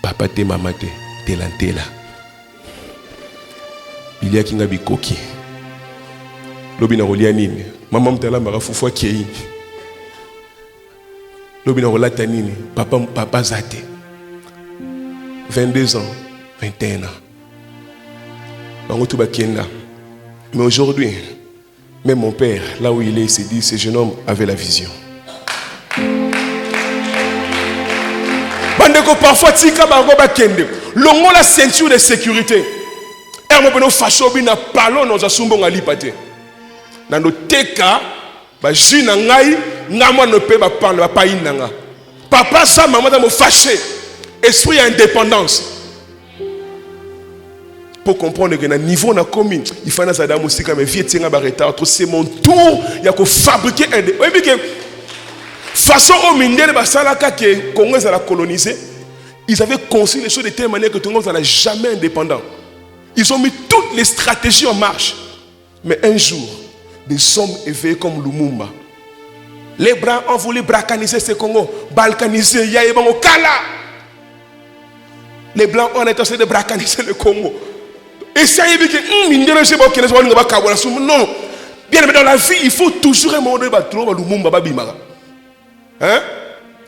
Papa te mama te telantela. Bilia kinga bikoki. Lobi na rolia nini? Mama mtala mara fufua kei. Lobi na rolata nini? Papa zate. 22 ans, 21 ans. Bango tout bakienda. Mais aujourd'hui, même mon père, là où il est, il s'est dit, ce jeune homme avait la vision. Bandeko parfois tika bango bakende. Longo la ceinture de sécurité. Ermo beno fashobi na palo no zasumbo ngali pate. Na no teka ba jina ngai ngamo no pe ba panda ba painanga. Papa, ça, maman, dans me fâcher. Esprit d'indépendance. Pour comprendre que le niveau na commis, il faut que nous aussi comme vie tient à retard. C'est mon tour, il y a que fabriquer un. Oui, mais que façon au ministère de Basalaka que Congo a colonisé, ils avaient conçu les choses de telle manière que tout le monde n'allait jamais indépendant. Ils ont mis toutes les stratégies en marche. Mais un jour, des hommes éveillés comme Lumumba, les Blancs ont voulu balkaniser ce Congo, balkaniser Yaïbango Kala. Les Blancs ont intenté de balkaniser le Congo. Et ça y est, non. Bien mais dans la vie, il faut toujours un moment de Lumumba Babimara. Hein?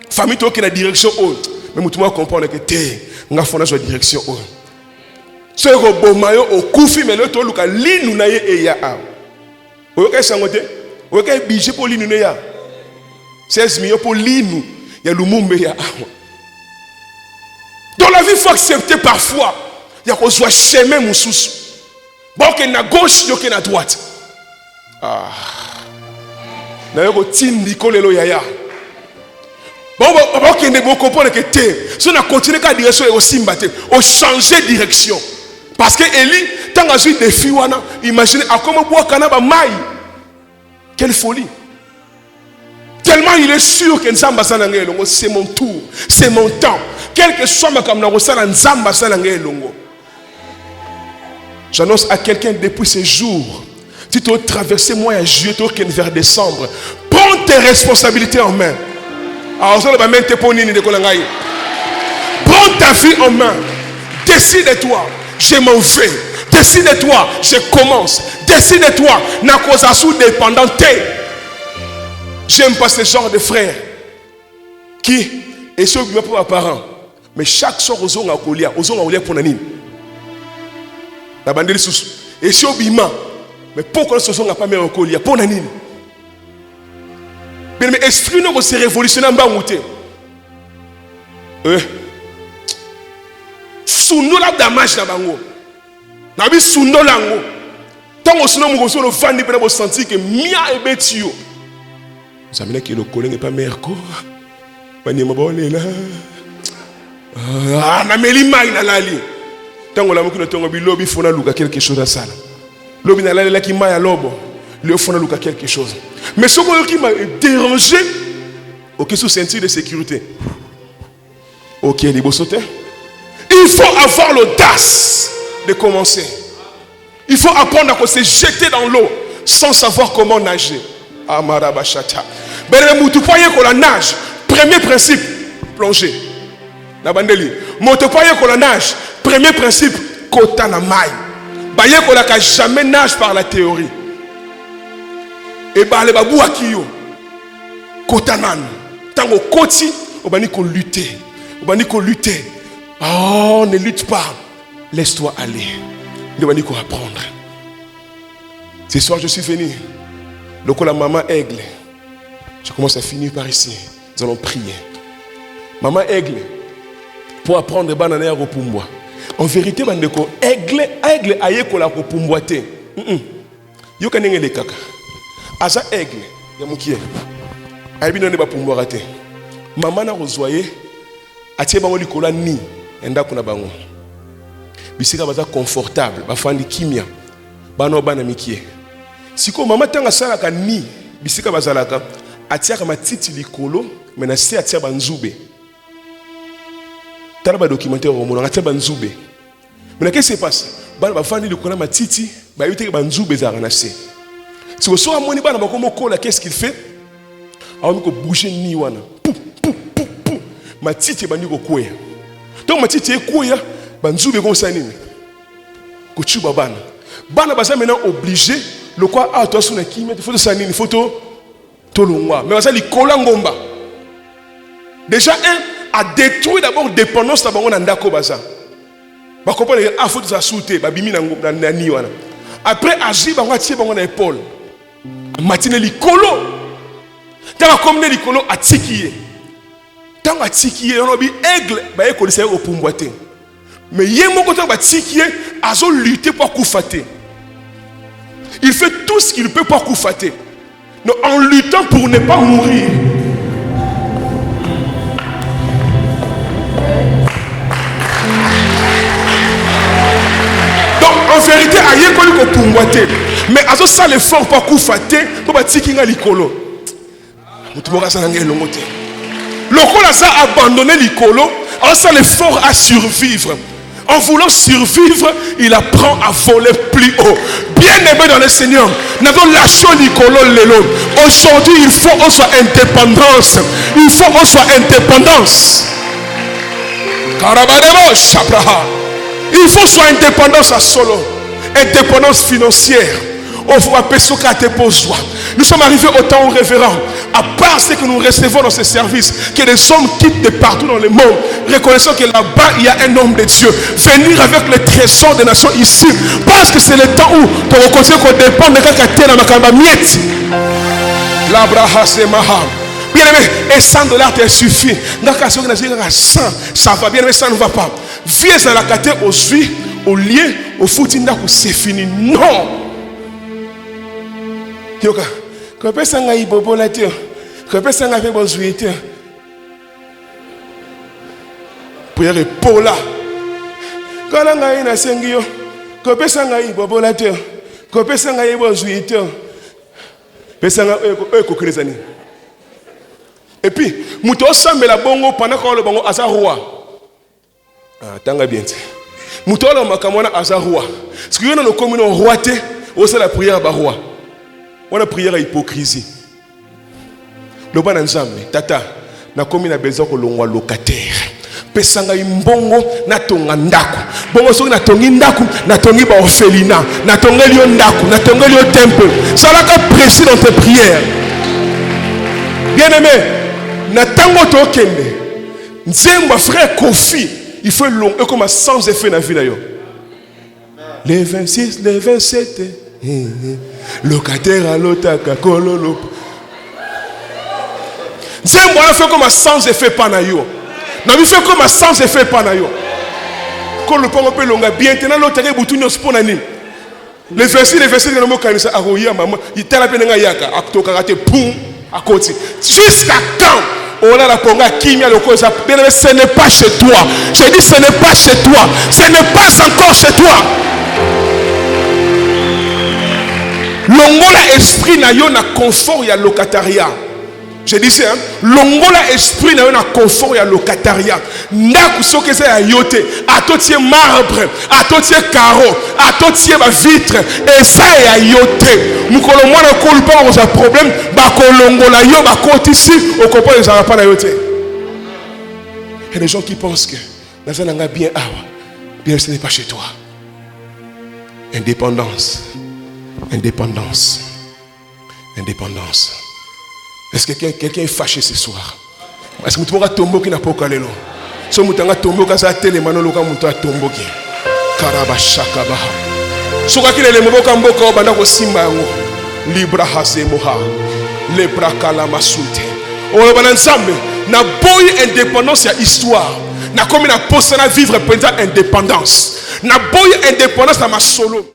Famille qui est la direction haute. Mais tout le monde comprend que t'es nga fona la direction haute. Ce robot mayo au koufi mais le to luka linu na ye e ya a. Oyoka sangote, oyoka budget pour linu na ya. 16 millions pour linu, ya Lumumba ya a. Dans la vie, il faut accepter parfois. Il y a qu'on soit chemin moussous. Bon, qu'il y a gauche, il y a droite. Ah. Il y a qu'on tindi kolelo yaya. Bon, qu'il y a comprendre que si on a continué à direction et aussi mbatté, on changer de direction. Parce que Eli, tant que j'ai des filles, imaginez à comment boire canaba maï. Quelle folie. Tellement il est sûr que Nzamba Sanangé, c'est mon tour, c'est mon temps. Quel que soit ma caméra, Nzamba Sanangé. J'annonce à quelqu'un depuis ces jours, si tu as traversé mois à juillet, vers décembre, prends tes responsabilités en main. Prends ta vie en main. Décide-toi, je m'en vais. Décide-toi, je commence. Décide-toi, n'a cause sous dépendante. J'aime pas ce genre de frères qui est sûr que pour mes parents, mais chaque soir aux gens pour nani. La bande de sous et si obima, mais pourquoi ce sont pas mis en colia pour nani? Mais esprit nous se révolutionner en bas monter. Suno la damage na bango. Na bi suno lango. Tant que suno mo so le vandi pour sentir que mia et betio. Ça veut dire que le collègue n'est pas meilleur que ah, na melima ina lali. Tango la mukino tongo bi lobi fona luka quelque chose à ça. Lobi na lali la ki maya lobo. Le fona luka quelque chose. Mais ce qui m'a dérangé, ok, sous ceinture de sécurité. Ok, les beaux sauter. Il faut avoir l'audace de commencer. Il faut apprendre à se jeter dans l'eau sans savoir comment nager. Amarabashata. La nage, premier principe, plonger. La bandeli. Motopoye ko la nage, premier principe, kota na mai. Baye ko la ka jamais nage par la théorie. Et ba le babu akiyo. Kota nan. Tango koti, obani ko lutter. Obani ko lutter. Oh, ne lutte pas. Laisse-toi aller. Obani ko apprendre. Ce soir je suis venu. Donc la maman aigle. Je commence à finir par ici. Nous allons prier. Maman aigle, pour apprendre banana au pumbwa. En vérité, bandeko aigle aye ko la ko pumbwate. Yo kanenge le kaka. Asa aigle, ya mukie. Ayebi none ba pumbwate. Maman na rozoyer atie bango likola ni enda kuna bango. Bisika baza confortable, ba fandi kimia. Bano bana mikie. Siko maman tanga sala ka ni bisika bazalaka atiaka matiti likolo mena se atia banzube. Tala ba documentaire au monde atia banzube. Mais qu'est-ce qui se passe? Bana ba fandi likolo matiti ba yote banzube za ranase. Si so amoni bana ba komo kola qu'est-ce qu'il fait? Aomi ko bouger ni wana. Pou pou pou pou. Matiti bandi ko koya. Donc matiti ekoya banzube ko sanini. Ko chuba bana. Bana ba maintenant obligé le quoi a toi sur la qui il faut sanini, il faut to longwa. Mais ça li kola ngomba. Déjà un a détruit d'abord dépendance na bango na ndako baza. Ba comprendre a faut ça souter ba bimi na ni wana. Après agir bango tie bango na épaule. Matine li kolo. Tant comme li kolo atikiye. Tant atikiye on bi aigle ba e kolisa au pumbwate. Mais yemo ko tant ba tikiye azo lutter pour koufater. Il fait tout ce qu'il peut pour koufater. En luttant pour ne pas mourir. en vérité aye koli ko pungwate mais azo ça l'effort pour kufate pour batikinga likolo mutu moko asana ngelo ngote lokola ça abandonné likolo azo ça l'effort à survivre. En voulant survivre, il apprend à voler plus haut. Bien-aimé dans le Seigneur, nous avons lâché Nicolo Lelo. Aujourd'hui, il faut qu'on soit indépendance. Il faut qu'on soit indépendance. Il faut soit indépendance à solo. Indépendance financière. Nous sommes arrivés au temps où révérend. À part ce que nous recevons dans ces services, que les hommes quittent de partout dans le monde, reconnaissant que là-bas il y a un homme de Dieu. Venir avec les trésors des nations ici, parce que c'est le temps où tu reconnais qu'on dépend de quelqu'un dans ma camba miette. L'Abraha c'est Maham. Bien aimé, et $100 te suffit. Ça va bien, mais ça ne va pas. Viens à la carte au suivi, au lieu, au footing, c'est fini. Non! Yoka, quand personne n'a eu bobo la terre, quand personne n'a fait bon jouet, prière et Paula. Quand on a eu un sengio, quand personne n'a eu bobo la terre, quand personne n'a eu bon jouet, personne n'a eu coquille années. Et puis, mouton semble la bongo pendant qu'on le bongo à roi. Ah, tanga bien. Mouton le makamona à roi. Ce qu'il y a dans le commun roi, c'est la prière à roi. On a prié à hypocrisie. Le ban nzambe tata na komi na besoin ko longwa locataire. Pesanga imbongo na tonga ndako. Bongo soki na tongi ndako, na tongi ba orphelinat, na tongeli yo ndako, na tongeli yo temple. Ça va que précis dans tes prières. Bien-aimé, na tango to kende. Nzemba frère Kofi, il faut long et comme sans effet na vie na yo. Les 26, les 27 locataire à l'otaka kololo. Nzembo a fait comme sans effet panayo. Na mi fait comme sans effet panayo. Quand le pongo pe longa bien tena l'otaka butunyo sponani. Les versets de nos kanisa aroya maman, il t'a la peine yaka aktoka kate pum à côté. Jusqu'à quand on a la ponga kimia le cause bien ce n'est pas chez toi. Je dis ce n'est pas chez toi. Ce n'est pas encore chez toi. Longola esprit na yo na confort ya locataria. Je disais, hein, longola esprit na yo na confort ya locataria. Ndaku soke za ya yote, atotie marbre, atotie carreau, atotie ba vitre, et ça ya yote. Mukolo mwana kolpa on a problème, ba kolongola yo ba kotisi, au comprend les arapes na yote. Il y a des gens qui pensent que nazana bien awa, bien ce n'est pas chez toi. Indépendance. Indépendance. Indépendance. Est-ce que quelqu'un est fâché ce soir? Est-ce que tu vas tomber qui n'a pas calé? Si tu vas tomber quand ça télé manolo quand tu vas tomber qui? Karabashaka baha. Si tu vas kilele mboka mboka banda ko simba yango. Libra hase moha. Lebra kala masute. On va ensemble. Na boy indépendance ya histoire. Na comme na poste na vivre pendant indépendance. Na boy indépendance na ma solo.